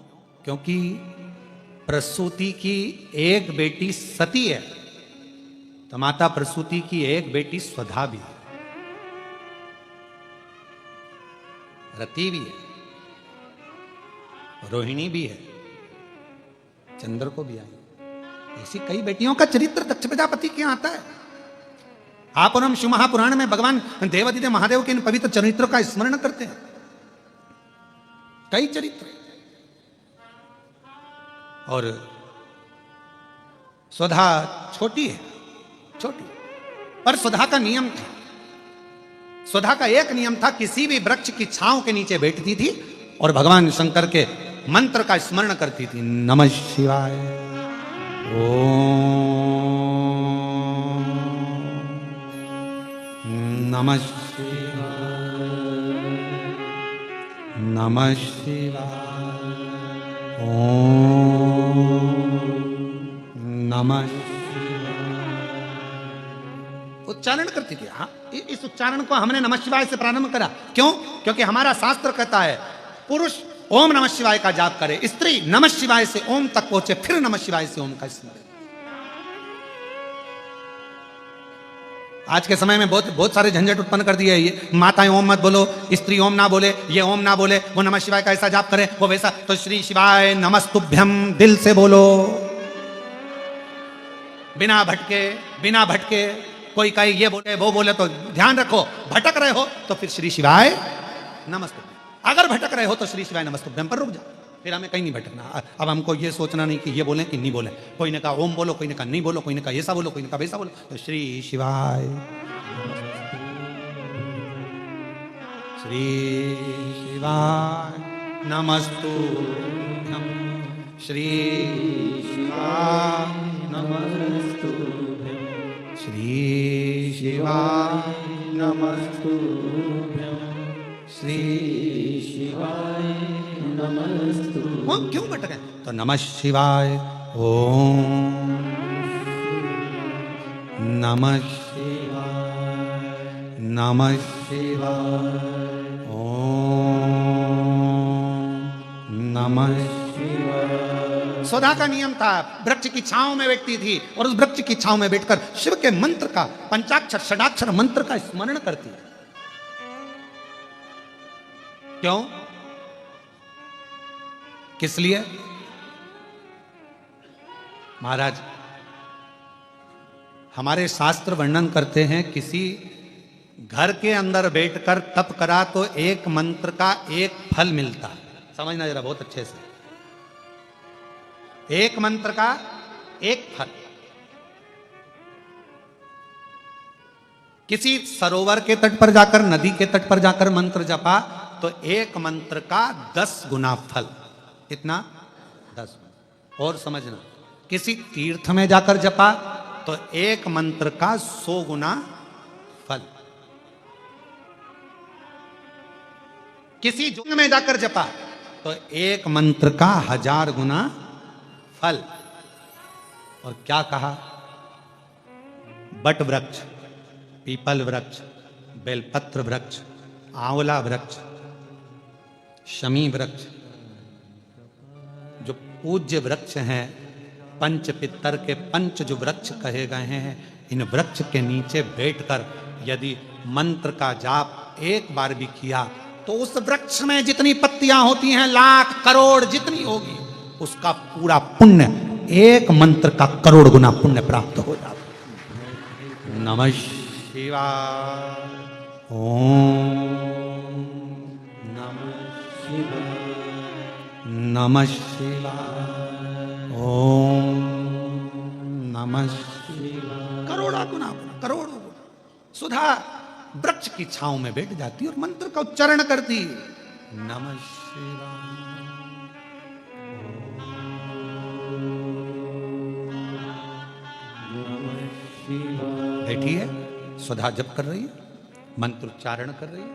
क्योंकि प्रसूति की एक बेटी सती है, तो माता प्रसूति की एक बेटी स्वधा भी है, रति भी है, रोहिणी भी है, चंद्र को भी आई। ऐसी कई बेटियों का चरित्र दक्ष प्रजापति के आता है। आप और हम शिव महापुराण में भगवान देवाधिदेव महादेव के इन पवित्र चरित्रों का स्मरण करते हैं। कई चरित्र। और स्वधा छोटी है, छोटी, पर स्वधा का नियम था। स्वधा का एक नियम था, किसी भी वृक्ष की छांव के नीचे बैठती थी और भगवान शंकर के मंत्र का स्मरण करती थी। नमः शिवाय, ओम नमः शिवाय, नमः शिवाय, ओम नमः उच्चारण करती थी। हाँ, इस उच्चारण को हमने नमः शिवाय से प्रारंभ करा। क्यों? क्योंकि हमारा शास्त्र कहता है पुरुष ओम नमः शिवाय का जाप करे, स्त्री नमः शिवाय से ओम तक पहुंचे, फिर नमः शिवाय से ओम का स्मरण। आज के समय में बहुत सारे झंझट उत्पन्न कर दिए। ये माताएं ओम मत बोलो, स्त्री ओम ना बोले, ये ओम ना बोले, वो नमः शिवाय का ऐसा जाप करे, वो वैसा। तो श्री शिवाय नमस्तुभ्यम दिल से बोलो, बिना भटके। कोई कहे ये बोले वो बोले तो ध्यान रखो, भटक रहे हो तो फिर श्री शिवाय नमस्तुभ्यम। अगर भटक रहे हो तो श्री शिवाय नमस्तुभ्यम पर रुक जाओ, फिर हमें कहीं नहीं भटकना। अब हमको ये सोचना नहीं कि ये बोले कि नहीं बोले। कोई ने कहा ओम बोलो, कोई ने कहा नहीं बोलो, कोई ने कहा ऐसा बोलो, कोई ने कहा वैसा बोलो। तो श्री शिवाय, श्री शिवाय नमस्तुभ्यम, श्री शिवाय नमस्तुभ्यम, श्री शिवाय नमस्तुभ्यम, श्री शिवाय नमस्तुभ्यम। क्यों भटके? तो नमः शिवाय, ओम नमः शिवाय, नमः शिवाय, ओम नमः शिवाय। स्वधा का नियम था, वृक्ष की छांव में बैठती थी और उस वृक्ष की छांव में बैठकर शिव के मंत्र का, पंचाक्षर षडाक्षर मंत्र का स्मरण करती। क्यों? किस लिए? महाराज, हमारे शास्त्र वर्णन करते हैं किसी घर के अंदर बैठकर तप करा तो एक मंत्र का एक फल मिलता है। समझना जरा बहुत अच्छे से, एक मंत्र का एक फल। किसी सरोवर के तट पर जाकर, नदी के तट पर जाकर मंत्र जपा तो एक मंत्र का 10 गुना फल। कितना? 10। और समझना, किसी तीर्थ में जाकर जपा तो एक मंत्र का 100 गुना फल। किसी जंग में जाकर जपा तो एक मंत्र का 1000 गुना फल। और क्या कहा? बट वृक्ष, पीपल वृक्ष, बेलपत्र वृक्ष, आंवला वृक्ष, शमी वृक्ष, जो पूज्य वृक्ष हैं, पंच पितर के पंच जो वृक्ष कहे गए हैं, इन वृक्ष के नीचे बैठकर यदि मंत्र का जाप एक बार भी किया तो उस वृक्ष में जितनी पत्तियां होती हैं, लाख करोड़ जितनी होगी, उसका पूरा पुण्य एक मंत्र का करोड़ गुना पुण्य प्राप्त हो जाता है। नमः शिवाय। ओम नमः शिवाय। नमः शिवाय। ओम नमः शिवाय। करोड़ा गुना, करोड़ों गुना सुधा वृक्ष की छांव में बैठ जाती है और मंत्र का उच्चारण करती है। नमः शिवाय। बैठी है, सुधा जप कर रही है, मंत्र उच्चारण कर रही है,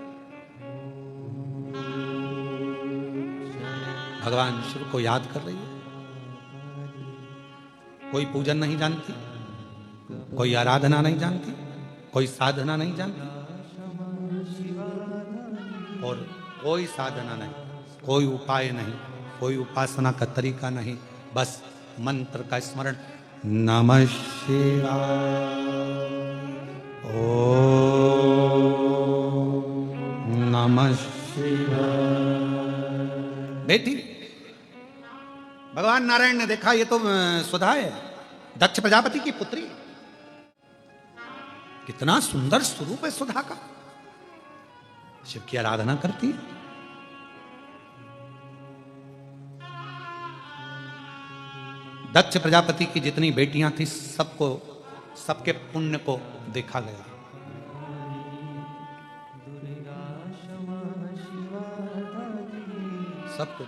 भगवान शिव को याद कर रही है। कोई पूजन नहीं जानती, कोई आराधना नहीं जानती, कोई साधना नहीं जानती, और कोई साधना नहीं, कोई उपाय नहीं, कोई उपासना का तरीका नहीं, बस मंत्र का स्मरण। नमः शिवाय। ओम नमः शिवाय। बेटी, भगवान नारायण ने देखा ये तो सुधा है, दक्ष प्रजापति की पुत्री। कितना सुंदर स्वरूप है सुधा का, शिव की आराधना करती है। दक्ष प्रजापति की जितनी बेटियां थी सबको, सबके पुण्य को देखा गया। सबको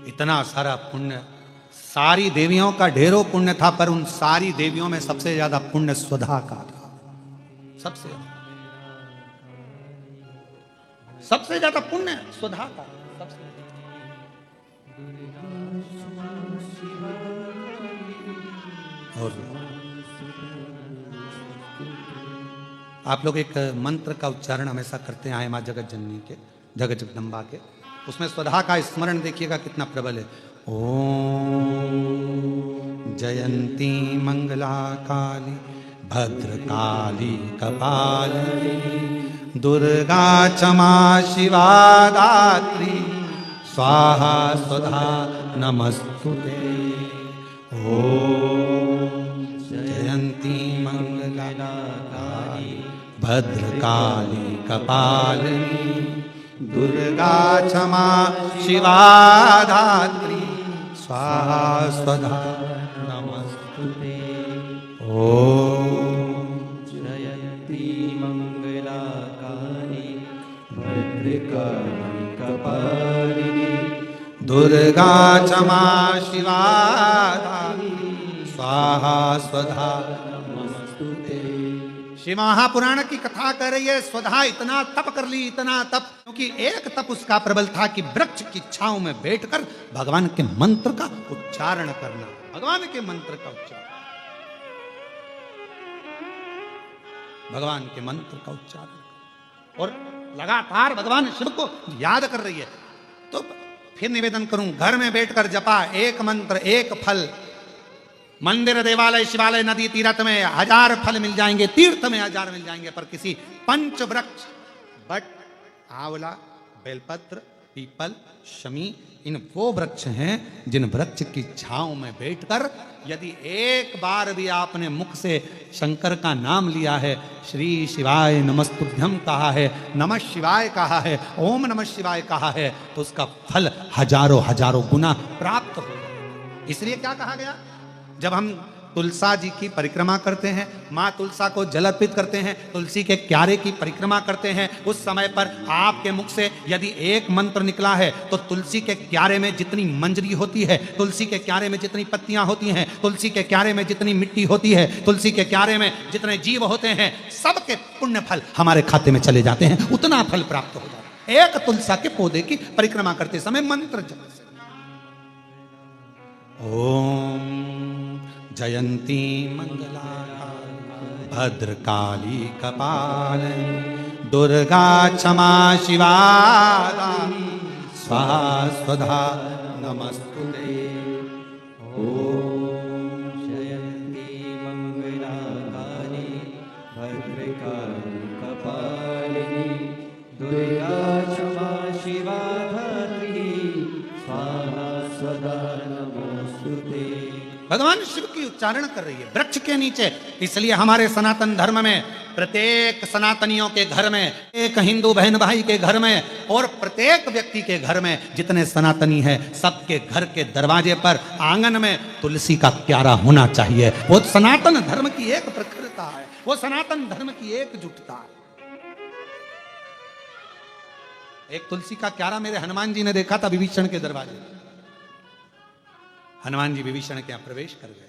इतना सारा पुण्य, सारी देवियों का ढेरों पुण्य था, पर उन सारी देवियों में सबसे ज्यादा पुण्य सुधा का था। सबसे ज्यादा पुण्य सुधा का। और आप लोग एक मंत्र का उच्चारण हमेशा करते आए मां जगत जननी के, जगत जगदम्बा के, उसमें स्वधा का स्मरण देखिएगा कितना प्रबल है। ओम जयंती मंगला काली भद्रकाली कपालिनी दुर्गा क्षमा शिवा दात्री स्वाहा स्वधा नमस्तुते। ओम जयंती मंगला काली भद्रकाली कपालिनी दुर्गा क्षमा शिवा धात्री स्वाहा स्वधा नमस्तुते। ओम जयंती मंगला काली भद्रकाली कपालिनी दुर्गा क्षमा शिवा धात्री स्वाहा स्वधा नमस्तुते। श्री महापुराण की कथा कर रही है, स्वधा इतना तप कर ली, इतना तप, क्योंकि एक तप उसका प्रबल था कि वृक्ष की छांव में बैठकर भगवान के मंत्र का उच्चारण करना, भगवान के मंत्र का उच्चारण, भगवान के मंत्र का उच्चारण, और लगातार भगवान शिव को याद कर रही है। तो फिर निवेदन करूं, घर में बैठकर जपा एक मंत्र एक फल, मंदिर देवालय शिवालय नदी तीर्थ में 1000 फल मिल जाएंगे, तीर्थ में 1000 मिल जाएंगे, पर किसी पंच वृक्ष बट आंवला बेलपत्र पीपल, शमी, इन वो वृक्ष हैं जिन वृक्ष की छांव में बैठकर यदि एक बार भी आपने मुख से शंकर का नाम लिया है, श्री शिवाय नमस्तुभ्यम कहा है, नमः शिवाय कहा है, ओम नमः शिवाय कहा है, तो उसका फल हजारों हजारों गुना प्राप्त होगा। इसलिए क्या कहा गया, जब हम तुलसा जी की परिक्रमा करते हैं, माँ तुलसा को जल अर्पित करते हैं, तुलसी के क्यारे की परिक्रमा करते हैं, उस समय पर आपके मुख से यदि एक मंत्र निकला है तो तुलसी के क्यारे में जितनी मंजरी होती है, तुलसी के क्यारे में जितनी पत्तियां होती हैं, तुलसी के क्यारे में जितनी मिट्टी होती है, तुलसी के क्यारे में जितने जीव होते हैं, सबके पुण्य फल हमारे खाते में चले जाते हैं, उतना फल प्राप्त हो जाता है एक तुलसा के पौधे की परिक्रमा करते समय मंत्र जप से। ओम जयंती मंगला भद्रकाली कपालिनी दुर्गा क्षमा शिवा स्वाहा स्वधा नमस्तुते। ओम जयंती मंगला काली भद्रकाली कपालिनी दुर्गा क्षमा शिवा धात्री स्वाहा स्वधा नमस्तुते। भगवान शिव की उच्चारण कर रही है वृक्ष के नीचे। इसलिए हमारे सनातन धर्म में प्रत्येक सनातनियों के घर में, एक हिंदू बहन भाई के घर में और प्रत्येक व्यक्ति के घर में जितने सनातनी हैं, सबके घर के दरवाजे पर, आंगन में तुलसी का क्यारा होना चाहिए। वो सनातन धर्म की एक प्रखरता है, वो सनातन धर्म की एकजुटता है। एक तुलसी का क्यारा मेरे हनुमान जी ने देखा था विभीषण के दरवाजे। हनुमान जी विभीषण के यहां प्रवेश कर गए।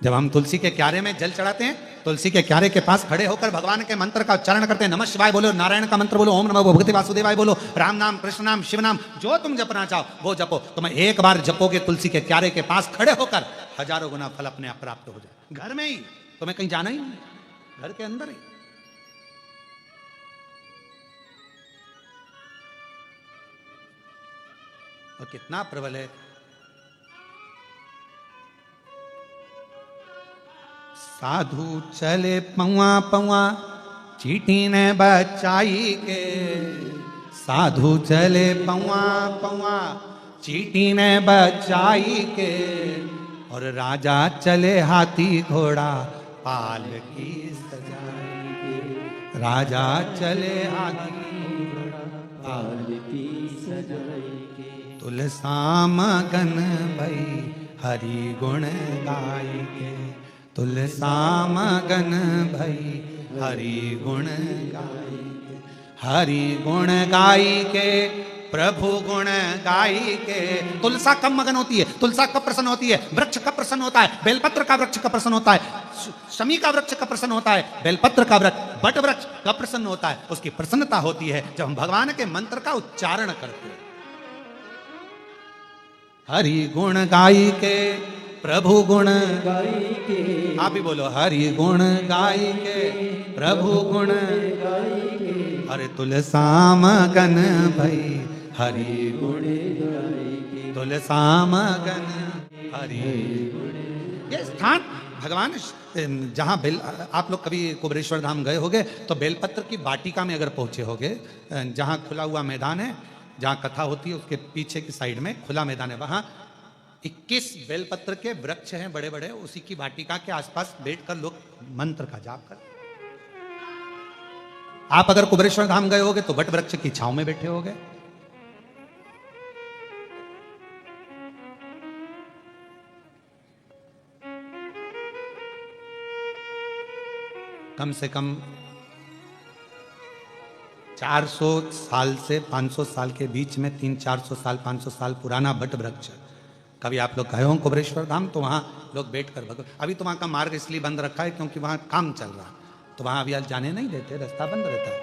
जब हम तुलसी के क्यारे में जल चढ़ाते हैं, तुलसी के क्यारे के पास खड़े होकर भगवान के मंत्र का उच्चारण करते हैं। नमः शिवाय बोलो, नारायण का मंत्र बोलो, ओम नमः भगवते वासुदेवाय बोलो, राम नाम, कृष्ण नाम, शिव नाम, जो तुम जपना चाहो वो जपो। तुम्हें एक बार जपोगे तुलसी के क्यारे के पास खड़े होकर, हजारों गुना फल अपने आप प्राप्त हो जाए। घर में ही, तुम्हें कहीं जाना ही नहीं, घर के अंदर ही। और कितना प्रबल है। साधु चले पौआ पौआ चीटी ने बचाई के, साधु चले पौआ पौआ चीटी ने बचाई के, और राजा चले हाथी घोड़ा पालकी सजाई के। राजा चले हाथी घोड़ा पालकी सजाई के। तुलसा मगन भई हरि गुण गाई के, तुलसा मगन भई हरि गुण गाई के। हरि गुण गाई के, प्रभु गुण गाई के। तुलसा कब मगन होती है, तुलसा कब प्रसन्न होती है? वृक्ष कब प्रसन्न होता है? बेलपत्र का वृक्ष कब प्रसन्न होता है? शमी का वृक्ष कब प्रसन्न होता है? बेलपत्र का वृक्ष, बट वृक्ष कब प्रसन्न होता है? उसकी प्रसन्नता होती है जब हम भगवान के मंत्र का उच्चारण करते हैं। हरि गुण गाई के, प्रभु गुण गाई के। आप ही बोलो, हरि गुण गाई के, प्रभु गुण गाई के। अरे तुलसा मगन भई हरि गुण गाई के। तुलसा मगन हरि। ये स्थान भगवान जहाँ बेल, आप लोग कभी कुबरेश्वर धाम गए होगे तो बेलपत्र की वाटिका में अगर पहुंचे होगे, जहाँ खुला हुआ मैदान है, जहाँ कथा होती है उसके पीछे की साइड में खुला मैदान है, वहाँ 21 बेलपत्र के वृक्ष हैं बड़े बड़े। उसी की वाटिका के आसपास बैठकर लोग मंत्र का जाप करते। आप अगर कुबरेश्वर धाम गए होगे तो वट वृक्ष की छांव में बैठे होगे। कम से कम 400 साल से 500 साल के बीच में 300-400 साल 500 साल पुराना वट वृक्ष। कभी आप लोग गए हो कुबरेश्वर धाम तो वहाँ लोग बैठकर भगवान, अभी तो वहाँ का मार्ग इसलिए बंद रखा है क्योंकि वहाँ काम चल रहा है, तो वहाँ अभी आज जाने नहीं देते, रास्ता बंद रहता है।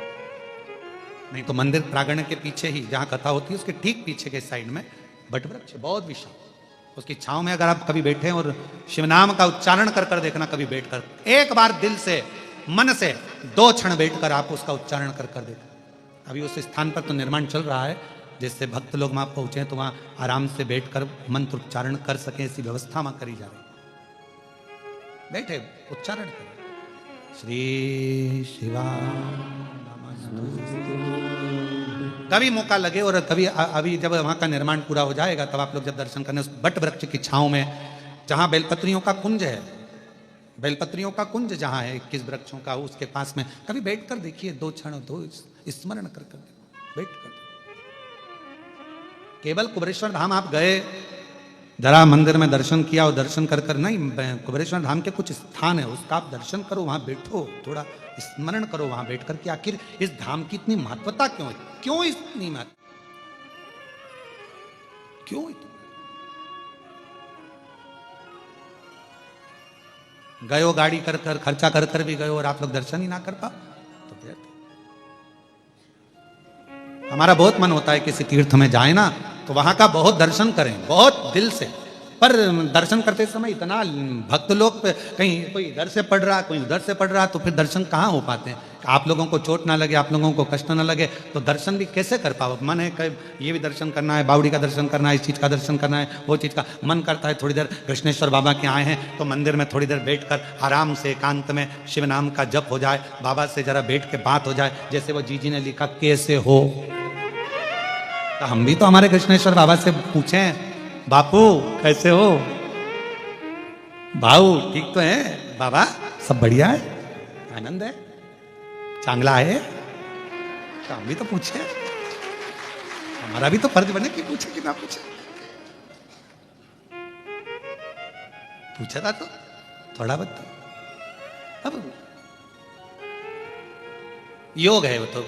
नहीं तो मंदिर प्रांगण के पीछे ही जहाँ कथा होती है उसके ठीक पीछे के साइड में वट वृक्ष बहुत विशाल, उसकी छांव में अगर आप कभी बैठे और शिवनाम का उच्चारण कर कर देखना, कभी बैठकर एक बार दिल से मन से 2 क्षण बैठकर आप उसका उच्चारण कर कर देखना। अभी उस स्थान पर तो निर्माण चल रहा है, जिससे भक्त लोग वहां पहुंचे तो वहां आराम से बैठकर मंत्र उच्चारण कर सके, ऐसी व्यवस्था वहां करी जा रही। बैठे उच्चारण करें, श्री शिवा कभी मौका लगे और कभी अभी जब वहाँ का निर्माण पूरा हो जाएगा तब आप लोग जब दर्शन करने उस बट वृक्ष की छाँव में, जहाँ बेलपत्रियों का कुंज है, बेलपत्रियों का कुंज जहाँ है 21 वृक्षों का, उसके पास में कभी बैठ कर देखिए, 2 क्षण 2 स्मरण कर बैठ कर। केवल कुबेरेश्वर धाम आप गए, जरा मंदिर में दर्शन किया और दर्शन कर कर नहीं, कुबेरेश्वर धाम के कुछ स्थान है उसका आप दर्शन करो, वहां बैठो, थोड़ा स्मरण करो वहां बैठ कर कि आखिर इस धाम की इतनी महत्वता क्यों है, क्यों इतनी महत्व, क्यों इतनी? गयो गाड़ी कर कर, खर्चा कर कर भी गयो और आप लोग दर्शन ही ना कर पाओ तो फिर हमारा बहुत मन होता है किसी तीर्थ में जाए ना तो वहां का बहुत दर्शन करें, बहुत दिल से, पर दर्शन करते समय इतना भक्त लोग कहीं कोई इधर से पढ़ रहा, कोई उधर से पढ़ रहा, तो फिर दर्शन कहाँ हो पाते हैं? आप लोगों को चोट ना लगे, आप लोगों को कष्ट ना लगे, तो दर्शन भी कैसे कर पाओ? मन है कि ये भी दर्शन करना है, बावड़ी का दर्शन करना है, इस चीज़ का दर्शन करना है, वो चीज़ का मन करता है। थोड़ी देर कृष्णेश्वर बाबा के आए हैं तो मंदिर में थोड़ी देर बैठकर आराम से एकांत में शिव नाम का जप हो जाए, बाबा से जरा बैठ के बात हो जाए। जैसे वो जीजी ने लिखा कैसे हो, तो हम भी तो हमारे कृष्णेश्वर बाबा से पूछें, बापू कैसे हो, भाऊ ठीक तो है, बाबा सब बढ़िया है, आनंद है, चांगला है, तो हम भी तो पूछे, हमारा भी तो फर्ज बने कि पूछे कि ना पूछे। पूछा था तो थोड़ा बहुत अब योग है वो तो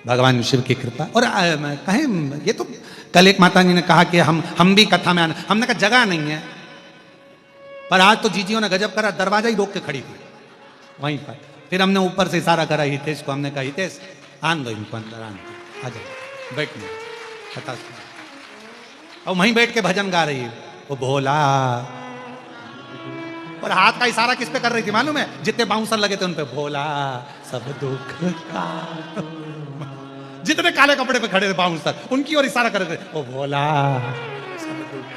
भगवान शिव की कृपा। और कहें ये तो कल एक माता जी ने कहा कि हम भी कथा में आना, हमने कहा जगह नहीं है, पर आज तो जीजियों ने गजब करा, दरवाजा ही रोक के खड़ी थी वहीं पर। फिर हमने ऊपर से इशारा करा हितेश को, हमने कहा हितेश आन दो इनको अंदर, आन दो, आ जाओ बैठने कथा सुनो। और वहीं बैठ के भजन गा रही है वो भोला, और हाथ का इशारा किस पे कर रही थी मालूम है? जितने बाउंसर लगे थे उन पे, भोला सब दुख का, जितने काले कपड़े पे खड़े थे बाउंसर उनकी ओर इशारा कर रहे, ओ भोला सब दुख।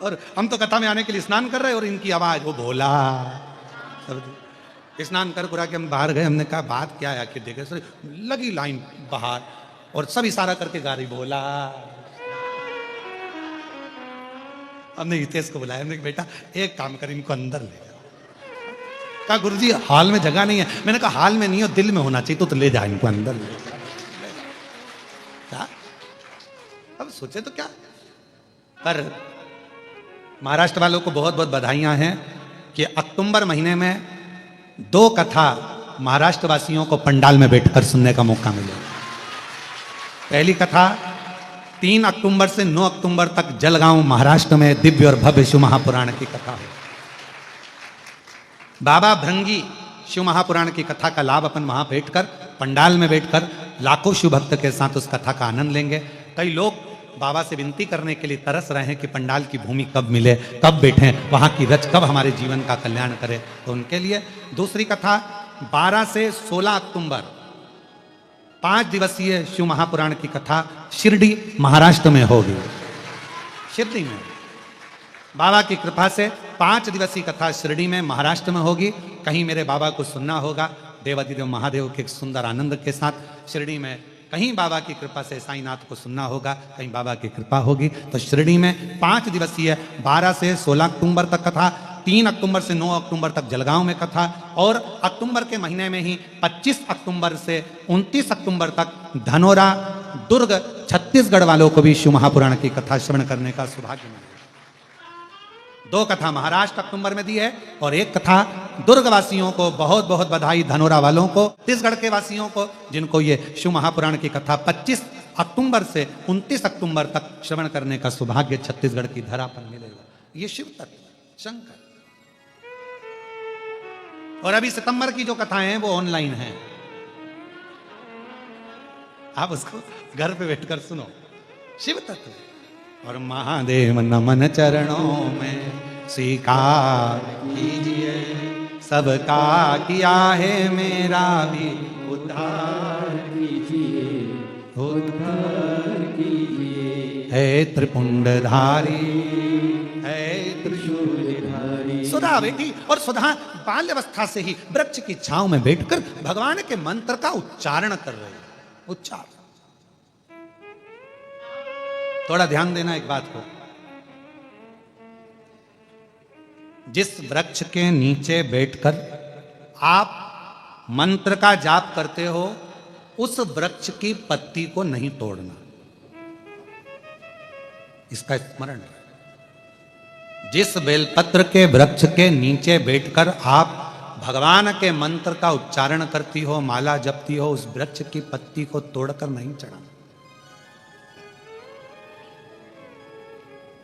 और हम तो कथा में आने के लिए स्नान कर रहे हैं और इनकी आवाज वो भोला सब दुख। स्नान कर कुरा के हम बाहर गए, हमने कहा बात क्या है आखिर, देखे सर लगी लाइन बाहर और सब इशारा करके गा रही भोला। हमने हितेश को बुलाया, हमने कहा बेटा एक काम कर इनको अंदर ले जाओ। कहा गुरुजी हॉल में जगह नहीं है। मैंने कहा हॉल में नहीं हो, दिल में होना चाहिए, तो ले जा इनको अंदर ले जा। अब सोचे तो क्या, पर महाराष्ट्र वालों को बहुत बहुत बधाइयां हैं कि अक्टूबर महीने में 2 कथा महाराष्ट्र वासियों को पंडाल में बैठकर सुनने का मौका मिले। पहली कथा 3 अक्टूबर से 9 अक्टूबर तक जलगांव महाराष्ट्र में दिव्य और भव्य शिव महापुराण की कथा है। बाबा भृंगी शिव महापुराण की कथा का लाभ अपन वहां बैठकर पंडाल में बैठकर लाखों शिव भक्त के साथ उस कथा का आनंद लेंगे। कई लोग बाबा से विनती करने के लिए तरस रहे हैं कि पंडाल की भूमि कब मिले, कब बैठें, वहां की रच कब हमारे जीवन का कल्याण करे, तो उनके लिए दूसरी कथा 12 से 16 अक्टूबर 5 दिवसीय शिव महापुराण की कथा शिरडी महाराष्ट्र में होगी। शिरडी में बाबा की कृपा से 5 दिवसीय कथा शिरडी में महाराष्ट्र में होगी। कहीं मेरे बाबा को सुनना होगा देवाधिदेव महादेव के सुंदर आनंद के साथ शिरडी में, कहीं बाबा की कृपा से साईनाथ को सुनना होगा, कहीं बाबा की कृपा होगी। तो शिरडी में 5 दिवसीय 12 से 16 अक्टूबर तक कथा, 3 अक्टूबर से 9 अक्टूबर तक जलगांव में कथा, और अक्टूबर के महीने में ही 25 अक्टूबर से 29 अक्टूबर तक धनोरा दुर्ग छत्तीसगढ़ वालों को भी शिव महापुराण की कथा श्रवण करने का सौभाग्य मिला। 2 कथा महाराष्ट्र अक्टूबर में दी है और 1 कथा दुर्ग वासियों को बहुत बहुत बधाई, धनोरा वालों को, छत्तीसगढ़ के वासियों को, जिनको ये शिव महापुराण की कथा 25 अक्टूबर से 29 अक्टूबर तक श्रवण करने का सौभाग्य छत्तीसगढ़ की धरा पर मिलेगा। ये शिव तत्व शंकर। और अभी सितंबर की जो कथाएं हैं वो ऑनलाइन हैं, आप उसको घर पे बैठकर सुनो। शिव तत्व और महादेव नमन चरणों में स्वीकार कीजिए, सबका किया है मेरा भी उद्धार कीजिए, उद्धार कीजिए। है त्रिपुंडधारी है त्रिशूलधारी, सुधा बेटी, और सुधा बाल्यावस्था से ही वृक्ष की छांव में बैठकर भगवान के मंत्र का उच्चारण कर रही है। उच्चारण, थोड़ा ध्यान देना एक बात को, जिस वृक्ष के नीचे बैठकर आप मंत्र का जाप करते हो, उस वृक्ष की पत्ती को नहीं तोड़ना, इसका स्मरण रहे। जिस बेलपत्र के वृक्ष के नीचे बैठकर आप भगवान के मंत्र का उच्चारण करती हो, माला जपती हो, उस वृक्ष की पत्ती को तोड़कर नहीं चढ़ाना,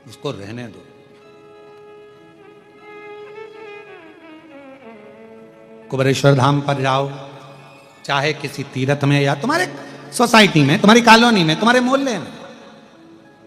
उसको रहने दो। कुबेरेश्वर धाम पर जाओ, चाहे किसी तीर्थ में या तुम्हारे सोसाइटी में, तुम्हारी कॉलोनी में, तुम्हारे मोहल्ले में,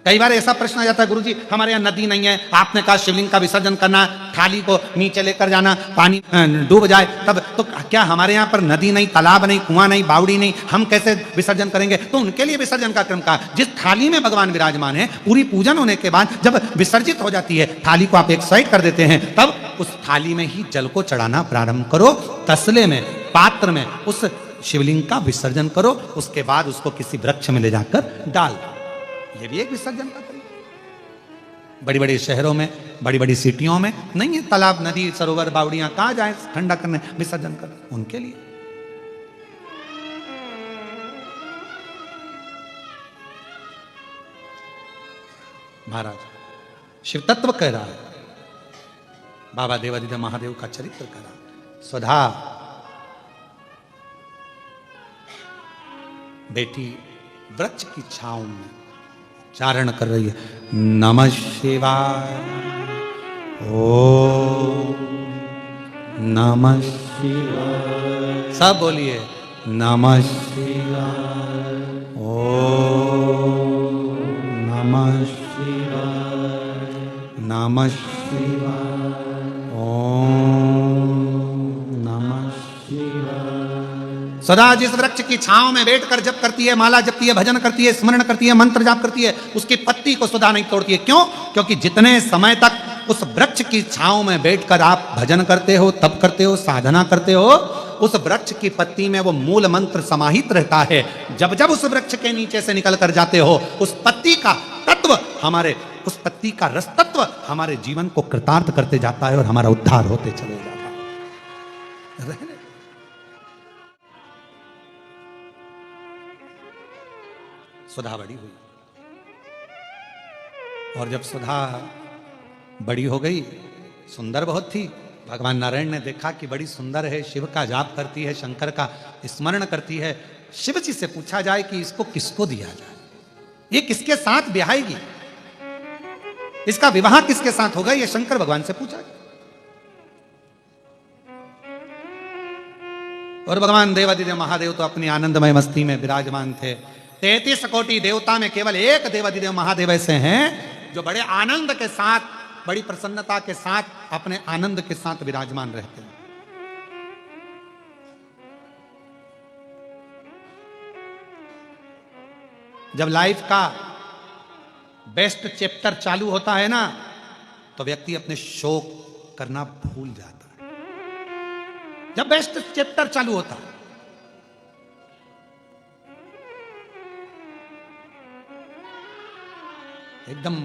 कई बार ऐसा प्रश्न आ जाता है, गुरुजी हमारे यहाँ नदी नहीं है, आपने कहा शिवलिंग का विसर्जन करना, थाली को नीचे लेकर जाना, पानी डूब जाए तब, तो क्या हमारे यहाँ पर नदी नहीं, तालाब नहीं, कुआं नहीं, बावड़ी नहीं, हम कैसे विसर्जन करेंगे? तो उनके लिए विसर्जन का क्रम कहा। जिस थाली में भगवान विराजमान है, पूरी पूजन होने के बाद जब विसर्जित हो जाती है, थाली को आप एक साइड कर देते हैं, तब उस थाली में ही जल को चढ़ाना प्रारंभ करो, तसले में, पात्र में उस शिवलिंग का विसर्जन करो, उसके बाद उसको किसी वृक्ष में ले जाकर डाल दो। ये भी एक विसर्जन का तरीका। बड़ी बड़ी शहरों में, बड़ी बड़ी सिटियों में नहीं है तालाब, नदी, सरोवर, बावड़ियां, कहां जाए ठंडा करने, विसर्जन करने, उनके लिए। महाराज शिव तत्व कह रहा है, बाबा देवादिदेव महादेव का चरित्र कह रहा है। स्वधा बेटी वृक्ष की छांव में चारण कर रही है, नमः शिवाय, ओ नमः शिवाय, सब बोलिए नमः शिवाय, ओ नमः शिवाय, नमः शिवाय, ओम नमः शिवाय। सदा जिस वृक्ष की छांव में बैठकर जप करती है, माला जपती है, भजन करती है, स्मरण करती है, मंत्र जाप करती है, उसकी पत्ती को सदा नहीं तोड़ती है। क्यों? क्योंकि जितने समय तक उस वृक्ष की छांव में बैठकर आप भजन करते हो, तप करते हो, साधना करते हो, उस वृक्ष की पत्ती में वो मूल मंत्र समाहित रहता है। जब जब उस वृक्ष के नीचे से निकल कर जाते हो, उस पत्ती का तत्व हमारे, उस पत्ती का रस तत्व हमारे जीवन को कृतार्थ करते जाता है और हमारा उद्धार होते चले जाता है। सुधा बड़ी हुई, और जब सुधा बड़ी हो गई, सुंदर बहुत थी, भगवान नारायण ने देखा कि बड़ी सुंदर है, शिव का जाप करती है, शंकर का स्मरण करती है। शिव जी से पूछा जाए कि इसको किसको दिया जाए, ये किसके साथ ब्याहेगी, इसका विवाह किसके साथ होगा, ये शंकर भगवान से पूछा। और भगवान देवादिदेव महादेव तो अपनी आनंदमय मस्ती में विराजमान थे। 33 कोटि देवता में केवल एक देवादिदेव महादेव ऐसे हैं जो बड़े आनंद के साथ, बड़ी प्रसन्नता के साथ, अपने आनंद के साथ विराजमान रहते हैं। जब लाइफ का बेस्ट चैप्टर चालू होता है ना, तो व्यक्ति अपने शोक करना भूल जाता है। जब बेस्ट चैप्टर चालू होता है, एकदम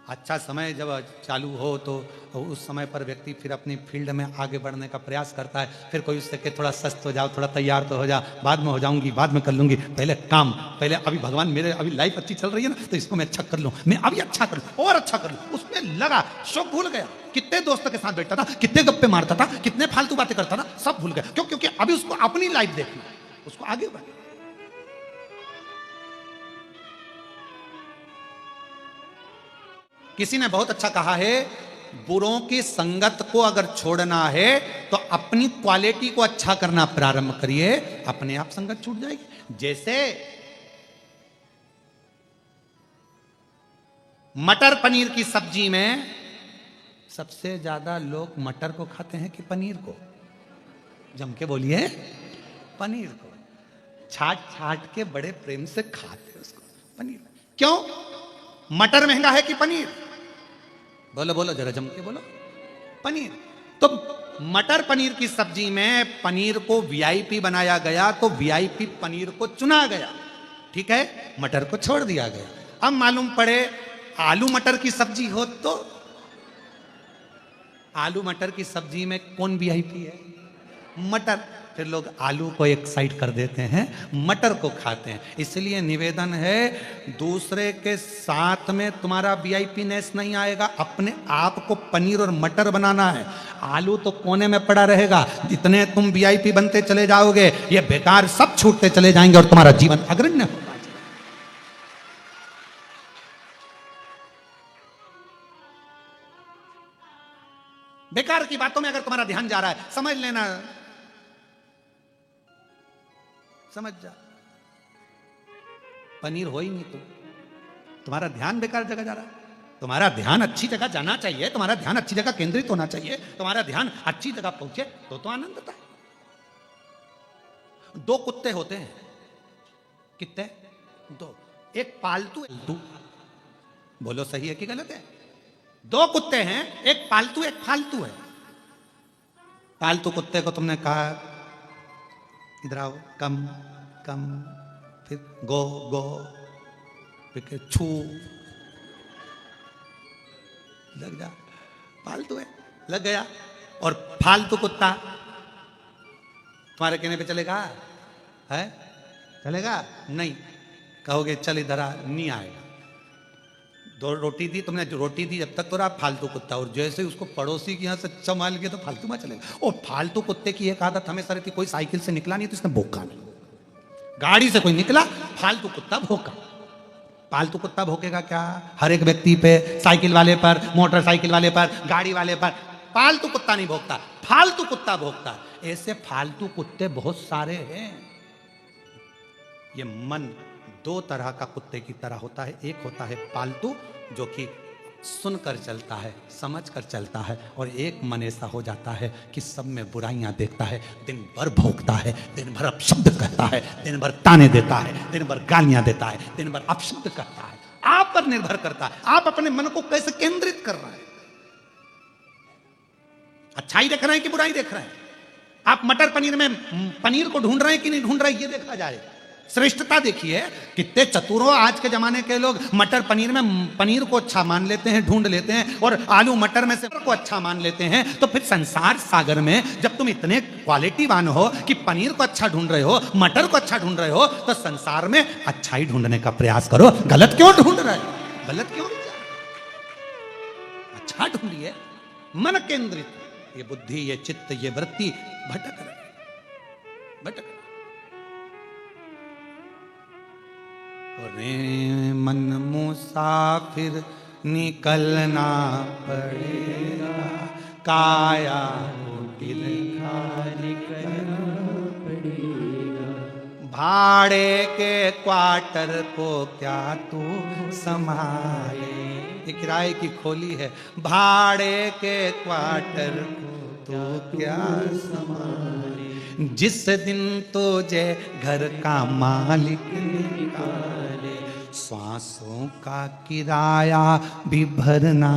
अच्छा समय जब चालू हो तो उस समय पर व्यक्ति फिर अपनी फील्ड में आगे बढ़ने का प्रयास करता है। फिर कोई उससे कि थोड़ा सस्त हो जाओ, थोड़ा तैयार तो हो जा, बाद में हो जाऊंगी, बाद में कर लूंगी, पहले काम, पहले अभी भगवान मेरे, अभी लाइफ अच्छी चल रही है ना, तो इसको मैं अच्छा कर लूं, मैं अभी अच्छा कर लूं और अच्छा कर लूं। उसमें लगा, शौक भूल गया, कितने दोस्तों के साथ बैठता था, कितने गप्पे मारता था, कितने फालतू बातें करता था, सब भूल गया। क्यों? क्योंकि अभी उसको अपनी लाइफ देखनी, उसको आगे बढ़ना। किसी ने बहुत अच्छा कहा है, बुरों की संगत को अगर छोड़ना है तो अपनी क्वालिटी को अच्छा करना प्रारंभ करिए, अपने आप संगत छूट जाएगी। जैसे मटर पनीर की सब्जी में सबसे ज्यादा लोग मटर को खाते हैं कि पनीर को? जम के बोलिए, पनीर को छाट छाट के बड़े प्रेम से खाते हैं उसको, पनीर। क्यों? मटर महंगा है कि पनीर? बोलो बोलो जरा जम के बोलो। पनीर। तो मटर पनीर की सब्जी में पनीर को वीआईपी बनाया गया, तो वीआईपी पनीर को चुना गया, ठीक है, मटर को छोड़ दिया गया। अब मालूम पड़े आलू मटर की सब्जी हो तो आलू मटर की सब्जी में कौन वीआईपी है? मटर। फिर लोग आलू को एक साइड कर देते हैं, मटर को खाते हैं। इसलिए निवेदन है, दूसरे के साथ में तुम्हारा वीआईपीनेस नहीं आएगा, अपने आप को पनीर और मटर बनाना है। आलू तो कोने में पड़ा रहेगा, जितने तुम वीआईपी बनते चले जाओगे ये बेकार सब छूटते चले जाएंगे और तुम्हारा जीवन अग्रण्य होगा। बेकार की बातों में अगर तुम्हारा ध्यान जा रहा है, समझ लेना, समझ जा, पनीर हो ही नहीं तो तुम्हारा ध्यान बेकार जगह जा रहा है। तुम्हारा ध्यान अच्छी जगह जाना चाहिए, तुम्हारा ध्यान अच्छी जगह केंद्रित होना चाहिए, तुम्हारा ध्यान अच्छी जगह पहुंचे तो आनंद आता है। दो कुत्ते होते हैं, कितने? दो। एक पालतू, बोलो सही है कि गलत है? दो कुत्ते हैं, एक पालतू एक फालतू है। पालतू कुत्ते को तुमने कहा इधर आओ, कम कम, फिर गो गो, फिर छू, लग जा, पालतू है, लग गया। और फालतू कुत्ता तुम्हारे कहने पे चलेगा? है? चलेगा नहीं, कहोगे चल इधर आ, नहीं आएगा। दो रोटी दी तुमने, जो रोटी दी जब तक तो रहा फालतू कुत्ता, और जैसे उसको पड़ोसी के यहाँ से चमाल गया तो फालतू में चलेगा। और फालतू कुत्ते की एक आदत हमेशा रहती, कोई साइकिल से निकला नहीं तो इसने भौंका नहीं, गाड़ी से कोई निकला फालतू कुत्ता भौंका। पालतू कुत्ता भौंकेगा क्या? हर एक व्यक्ति पे, साइकिल वाले पर, मोटरसाइकिल वाले पर, गाड़ी वाले पर। पालतू कुत्ता नहीं भौंकता, फालतू कुत्ता भौंकता। ऐसे फालतू कुत्ते बहुत सारे हैं। ये मन दो तरह का कुत्ते की तरह होता है। एक होता है पालतू, जो कि सुनकर चलता है, समझकर चलता है, और एक मन ऐसा हो जाता है कि सब में बुराइयां देखता है, दिन भर भौंकता है, दिन भर अपशब्द कहता है, दिन भर ताने देता है, दिन भर गालियां देता है, दिन भर अपशब्द कहता है। आप पर निर्भर करता है, आप अपने मन को कैसे केंद्रित कर रहे हैं। अच्छाई देख रहे हैं कि बुराई देख रहे हैं? आप मटर पनीर में पनीर को ढूंढ रहे हैं कि नहीं ढूंढ रहे हैं, ये देखा जाए। श्रेष्ठता देखिए, कितने चतुरों आज के जमाने के लोग मटर पनीर में पनीर को अच्छा मान लेते हैं, ढूंढ लेते हैं, और आलू मटर में से को अच्छा मान लेते हैं। तो फिर संसार सागर में जब तुम इतने क्वालिटीवान हो कि पनीर को अच्छा ढूंढ रहे हो, मटर को अच्छा ढूंढ रहे हो, तो संसार में अच्छाई ढूंढने का प्रयास करो। गलत क्यों ढूंढ रहे हो? गलत क्यों? अच्छा ढूंढिए, मन केंद्रित। ये बुद्धि, ये चित्त, ये वृत्ति भटक रहे, भटक रहे। रे मन मुसाफिर निकलना पड़ेगा, काया कुटिल खाली करना पड़ेगा। भाड़े के क्वार्टर को क्या तू संभाले? ये किराए की खोली है। भाड़े के क्वार्टर को तो क्या संभाले? जिस दिन तुझे घर का मालिक निकाले, श्वासों का किराया भी भरना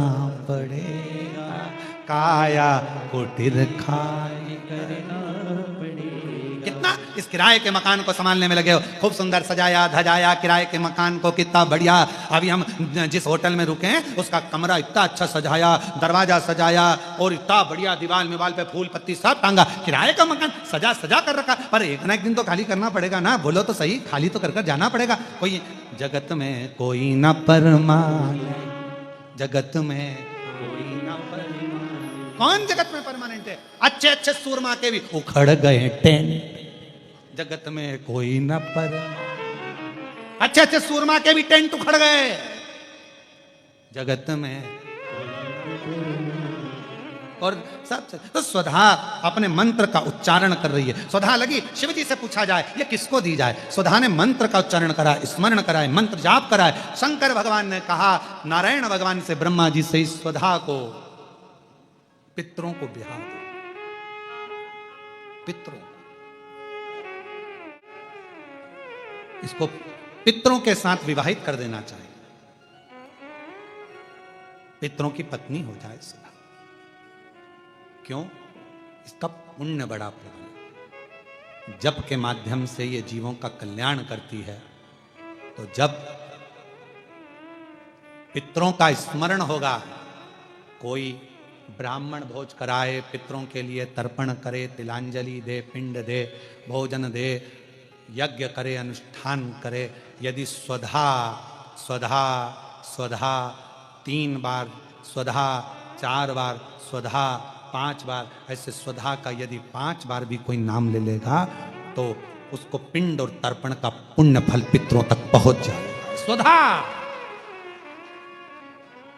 पड़ेगा, काया कुटिर खाली करना पड़ेगा। कितना इस किराए के मकान को संभालने में लगे हो। खूब सुंदर सजाया धजाया किराए के मकान को, कितना बढ़िया। अभी हम जिस होटल में रुके हैं उसका कमरा इतना अच्छा सजाया, दरवाजा सजाया, और इतना बढ़िया दीवार मिवाल पे फूल पत्ती सब टांगा। किराए का मकान सजा सजा कर रखा, पर एक ना एक दिन तो खाली करना पड़ेगा ना। बोलो तो सही, खाली तो कर जाना पड़ेगा। कोई जगत में कोई न परमानेंट, जगत में कोई न परमानेंट। कौन जगत में परमानेंट है? अच्छे अच्छे सूरमा के भी उखड़ गए टेंट। जगत में कोई न परमानेंट, अच्छे अच्छे सूरमा के भी टेंट उखड़ गए। जगत में और सब तो स्वधा अपने मंत्र का उच्चारण कर रही है। स्वधा लगी, शिव जी से पूछा जाए ये किसको दी जाए। स्वधा ने मंत्र का उच्चारण करा, स्मरण कराए, मंत्र जाप कराए। शंकर भगवान ने कहा नारायण भगवान से, ब्रह्मा जी से, इस स्वधा को पितरों को ब्याह दो। पितरों, इसको पितरों के साथ विवाहित कर देना चाहिए। पितरों की पत्नी हो जाए सुधा। क्यों? इसका पुण्य बड़ा प्रबल। जप के माध्यम से ये जीवों का कल्याण करती है। तो जब पितरों का स्मरण होगा, कोई ब्राह्मण भोज कराए, पितरों के लिए तर्पण करे, तिलांजलि दे, पिंड दे, भोजन दे, यज्ञ करे, अनुष्ठान करे, यदि स्वधा स्वधा स्वधा 3 बार स्वधा, 4 बार स्वधा, 5 बार ऐसे स्वधा का यदि 5 बार भी कोई नाम ले लेगा तो उसको पिंड और तर्पण का पुण्य फल पितरों तक पहुंच जाएगा। स्वधा।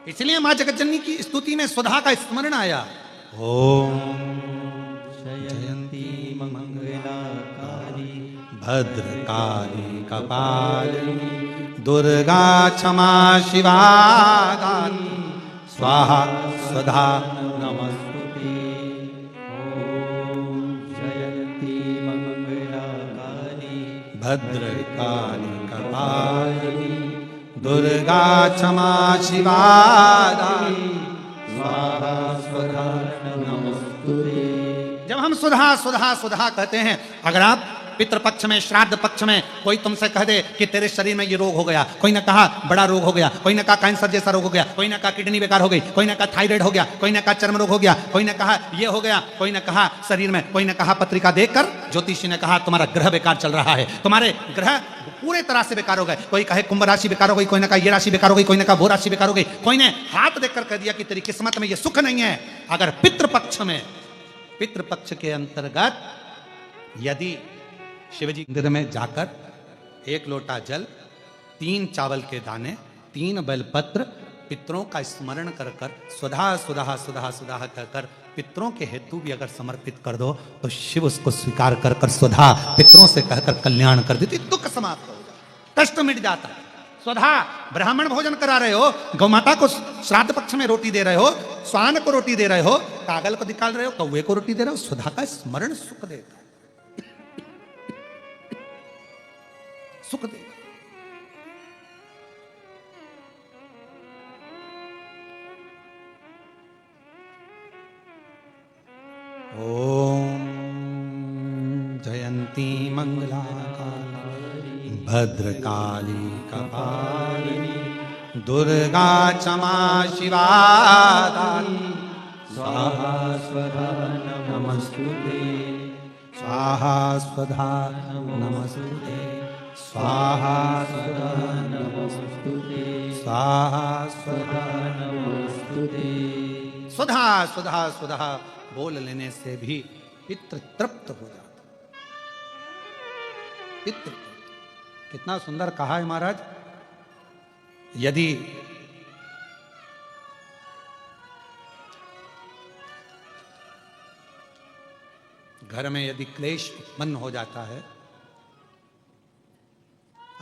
इसलिए मां जगतजननी की स्तुति में स्वधा का स्मरण आया। ओम जयंती मंगलाकारी भद्रकाली कपालिनी दुर्गा क्षमा शिवा काली स्वाहा स्वधा नमस्तुते। ओम जयंती मंगलाकारी भद्रकाली कपालिनी दुर्गा क्षमा शिवा काली स्वाहा स्वधा नमस्तुते। जब हम सुधा सुधा सुधा कहते हैं, अगर आप पितृपक्ष में, श्राद्ध पक्ष में कोई तुमसे कह दे कि तेरे शरीर में ये रोग हो गया, कोई ने कहा बड़ा रोग हो गया, कोई ने कहा कैंसर जैसा रोग हो गया, कोई ने कहा किडनी बेकार हो गई, कोई ने कहा थायराइड हो गया, कोई ने कहा चर्म रोग हो गया, कोई ने कहा ये हो गया, कोई ने कहा शरीर में, कोई ने कहा पत्रिका देखकर ज्योतिषी ने कहा तुम्हारा ग्रह बेकार चल रहा है, तुम्हारे ग्रह पूरे तरह से बेकार हो गए, कोई कहे कुंभ राशि बेकार हो गई, कोई ने कहा ये राशि बेकार हो गई, कोई ने कहा वो राशि बेकार हो गई, कोई ने हाथ देखकर कह दिया कि तेरी किस्मत में ये सुख नहीं है। अगर पितृपक्ष में, पितृपक्ष के अंतर्गत यदि शिवजी मंदिर में जाकर 1 लोटा जल, 3 चावल के दाने, 3 बेलपत्र पितरों का स्मरण कर कर सुधा सुधा सुधा सुधा कहकर पितरों के हेतु भी अगर समर्पित कर दो तो शिव उसको स्वीकार कर कर सुधा पितरों से कहकर कल्याण कर देती, दुख समाप्त हो जाता, कष्ट मिट जाता। सुधा ब्राह्मण भोजन करा रहे हो, गौमाता को श्राद्ध पक्ष में रोटी दे रहे हो, स्वान को रोटी दे रहे हो, कागल को निकाल रहे हो, कौवे को रोटी दे रहे हो, सुधा का स्मरण सुख देता है, सुख देगा। ओम जयंती मंगला काली भद्रकाली कपालिनी दुर्गा क्षमा शिवा काली स्वाहा स्वधा नमस्तुते। स्वाहा स्वधा नमस्ते स्वाहा स्वधा नमस्तुते। स्वाहा स्वधा नमस्तुते। सुधा सुधा सुधा बोल लेने से भी पितृ तृप्त हो जाता। पितृ कितना सुंदर कहा है महाराज। यदि घर में यदि क्लेश उत्पन्न हो जाता है,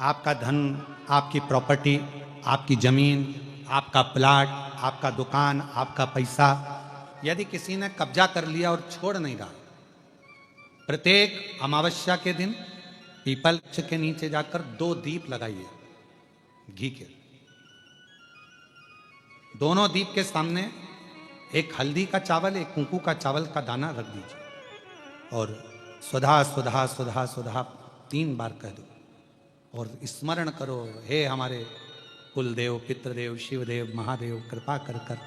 आपका धन, आपकी प्रॉपर्टी, आपकी जमीन, आपका प्लाट, आपका दुकान, आपका पैसा यदि किसी ने कब्जा कर लिया और छोड़ नहीं रहा, प्रत्येक अमावस्या के दिन पीपल के नीचे जाकर 2 दीप लगाइए घी के। दोनों दीप के सामने एक हल्दी का चावल, एक कुंकू का चावल का दाना रख दीजिए और सुधा सुधा सुधा सुधा 3 बार कह दो और स्मरण करो, हे हमारे कुलदेव, पितृदेव, शिवदेव, महादेव, कृपा कर कर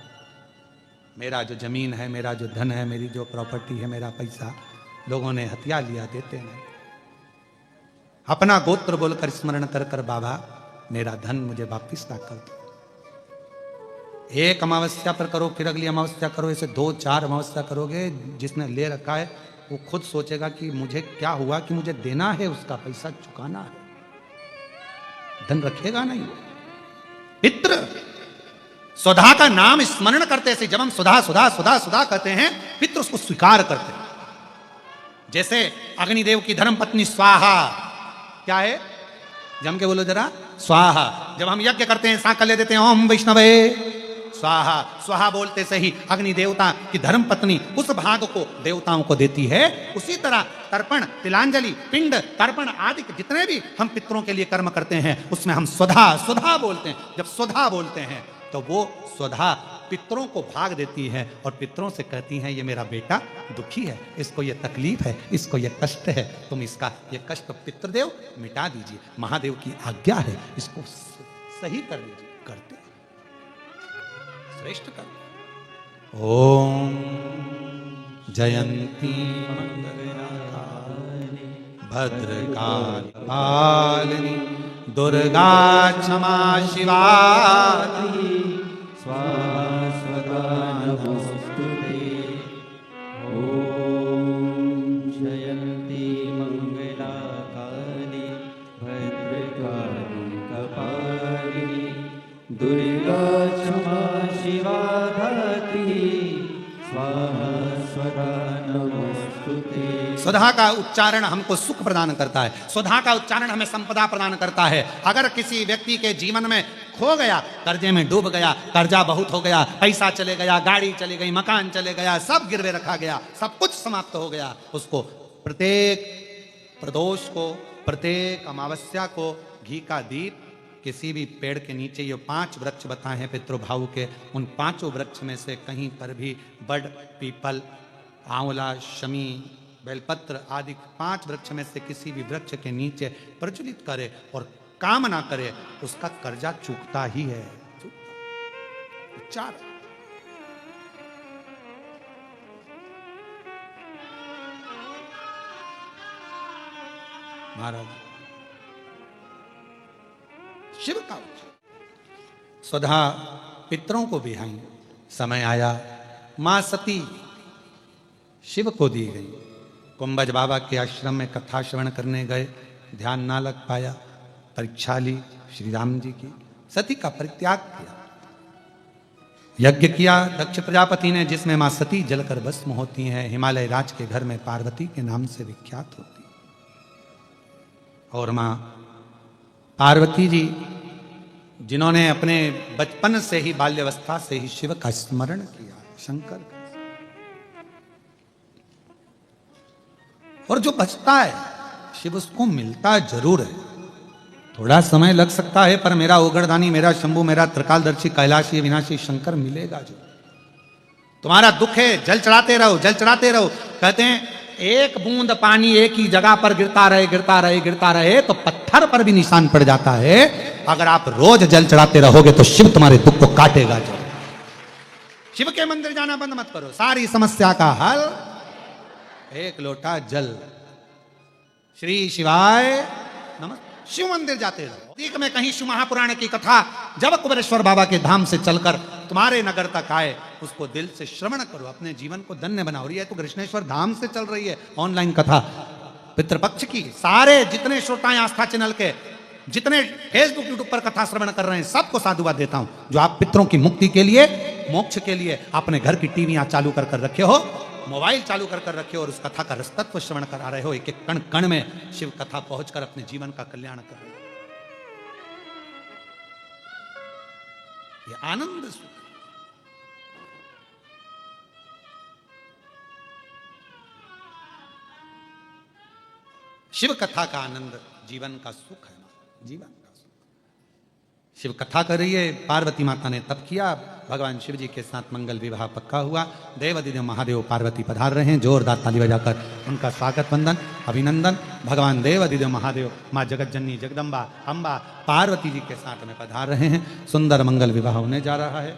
मेरा जो जमीन है, मेरा जो धन है, मेरी जो प्रॉपर्टी है, मेरा पैसा लोगों ने हत्या लिया, देते नहीं। अपना गोत्र बोलकर स्मरण कर कर बाबा मेरा धन मुझे वापिस ना कर दो। एक अमावस्या पर करो, फिर अगली अमावस्या करो, ऐसे 2-4 अमावस्या करोगे। जिसने ले रखा है वो खुद सोचेगा कि मुझे क्या हुआ कि मुझे देना है, उसका पैसा चुकाना है, धन रखेगा नहीं। पितृ सुधा का नाम स्मरण करते से जब हम सुधा सुधा सुधा सुधा कहते हैं, पितृ उसको स्वीकार करते हैं। जैसे अग्निदेव की धर्म पत्नी स्वाहा, क्या है जम के बोलो जरा, स्वाहा। जब हम यज्ञ करते हैं सांकल्य देते हैं ओम वैष्णवे स्वाहा, स्वाहा बोलते से ही अग्नि देवता की धर्म पत्नी उस भाग को देवताओं को देती है। उसी तरह तर्पण, तिलांजलि, पिंड, तर्पण आदि जितने भी हम पितरों के लिए कर्म करते हैं उसमें हम स्वधा स्वधा बोलते हैं। जब स्वधा बोलते हैं तो वो स्वधा पितरों को भाग देती है और पितरों से कहती हैं ये मेरा बेटा दुखी है, इसको ये तकलीफ है, इसको ये कष्ट है, तुम इसका ये कष्ट पितृदेव मिटा दीजिए, महादेव की आज्ञा है, इसको सही कर लीजिए। करते श्रेष्ठ कर। ओम जयंती मंगलकारिणी भद्रकाली पालिनी दुर्गा क्षमा शिवा स्वाहा स्वदा नमोस्तुते। ॐ जयन्ती मंगलाकाली भद्रकाली कपालिनी दुर्गा क्षमा शिवा धात्री स्वाहा स्वदा नमोस्तुते। स्वधा का उच्चारण हमको सुख प्रदान करता है, स्वधा का उच्चारण हमें संपदा प्रदान करता है। अगर किसी व्यक्ति के जीवन में खो गया, कर्जे में डूब गया, कर्जा बहुत हो गया, पैसा चले गया, गाड़ी चली गई, मकान चले गया, सब गिरवे रखा गया, सब कुछ समाप्त हो गया, उसको प्रत्येक प्रदोष को, प्रत्येक अमावस्या को घी का दीप किसी भी पेड़ के नीचे, ये 5 वृक्ष बताए हैं पितृभाव के, उन 5 वृक्ष में से कहीं पर भी बड़, पीपल, आंवला, शमी, बेलपत्र आदि 5 वृक्ष में से किसी भी वृक्ष के नीचे प्रज्वलित करे और कामना करे, उसका कर्जा चूकता ही है। उच्चार महाराज शिव का उच्चार। स्वधा पितरों को बिहाई, समय आया मां सती शिव को दी गई। कुंभज बाबा के आश्रम में कथा श्रवण करने गए, ध्यान ना लग पाया, परीक्षा ली श्री राम जी की, सती का परित्याग किया, यज्ञ किया दक्ष प्रजापति ने, जिसमें मां सती जलकर भस्म होती हैं, हिमालय राज के घर में पार्वती के नाम से विख्यात होती। और मां पार्वती जी जिन्होंने अपने बचपन से ही, बाल्यावस्था से ही शिव का स्मरण किया, शंकर का, और जो बचता है शिव उसको मिलता जरूर है। थोड़ा समय लग सकता है पर मेरा ओगरदानी, मेरा शंभू, मेरा त्रिकालदर्शी, कैलाशी, विनाशी शंकर मिलेगा जो। तुम्हारा दुख है, जल चढ़ाते रहो, जल चढ़ाते रहो। कहते हैं एक बूंद पानी एक ही जगह पर गिरता रहे, गिरता रहे, गिरता रहे तो पत्थर पर भी निशान पड़ जाता है। अगर आप रोज जल चढ़ाते रहोगे तो शिव तुम्हारे दुख को काटेगा जो। शिव के मंदिर जाना बंद मत करो, सारी समस्या का हल एक लोटा जल। श्री शिवाय नमः। शिव मंदिर जाते रहो। ठीक में कहीं शिव महापुराण की कथा जब कुबेरेश्वर बाबा के धाम से चलकर तुम्हारे नगर तक आए, उसको दिल से श्रवण करो, अपने जीवन को धन्य बनाओ। ये तो कृष्णेश्वर धाम से चल रही है ऑनलाइन कथा पितृपक्ष की। सारे जितने श्रोताएं आस्था चैनल के, जितने फेसबुक यूट्यूब पर कथा श्रवण कर रहे हैं, सबको साधुवाद देता हूं। जो आप पितरों की मुक्ति के लिए, मोक्ष के लिए अपने घर की टीवी चालू कर रखे हो, मोबाइल चालू कर रखे हो और उस कथा का रसतत्व श्रवण करा रहे हो, एक एक कण कण में शिव कथा पहुंचकर अपने जीवन का कल्याण कर रहे हो। ये आनंद सुख, शिव कथा का आनंद जीवन का सुख है, जीवन का सुख। शिव कथा कर रही है, पार्वती माता ने तप किया, भगवान शिव जी के साथ मंगल विवाह पक्का हुआ। देवादिदेव महादेव पार्वती पधार रहे हैं, जोरदार ताली बजाकर उनका स्वागत वंदन अभिनंदन। भगवान देवादिदेव महादेव माँ जगत जननी जगदम्बा अम्बा पार्वती जी के साथ में पधार रहे हैं। सुंदर मंगल विवाह होने जा रहा है।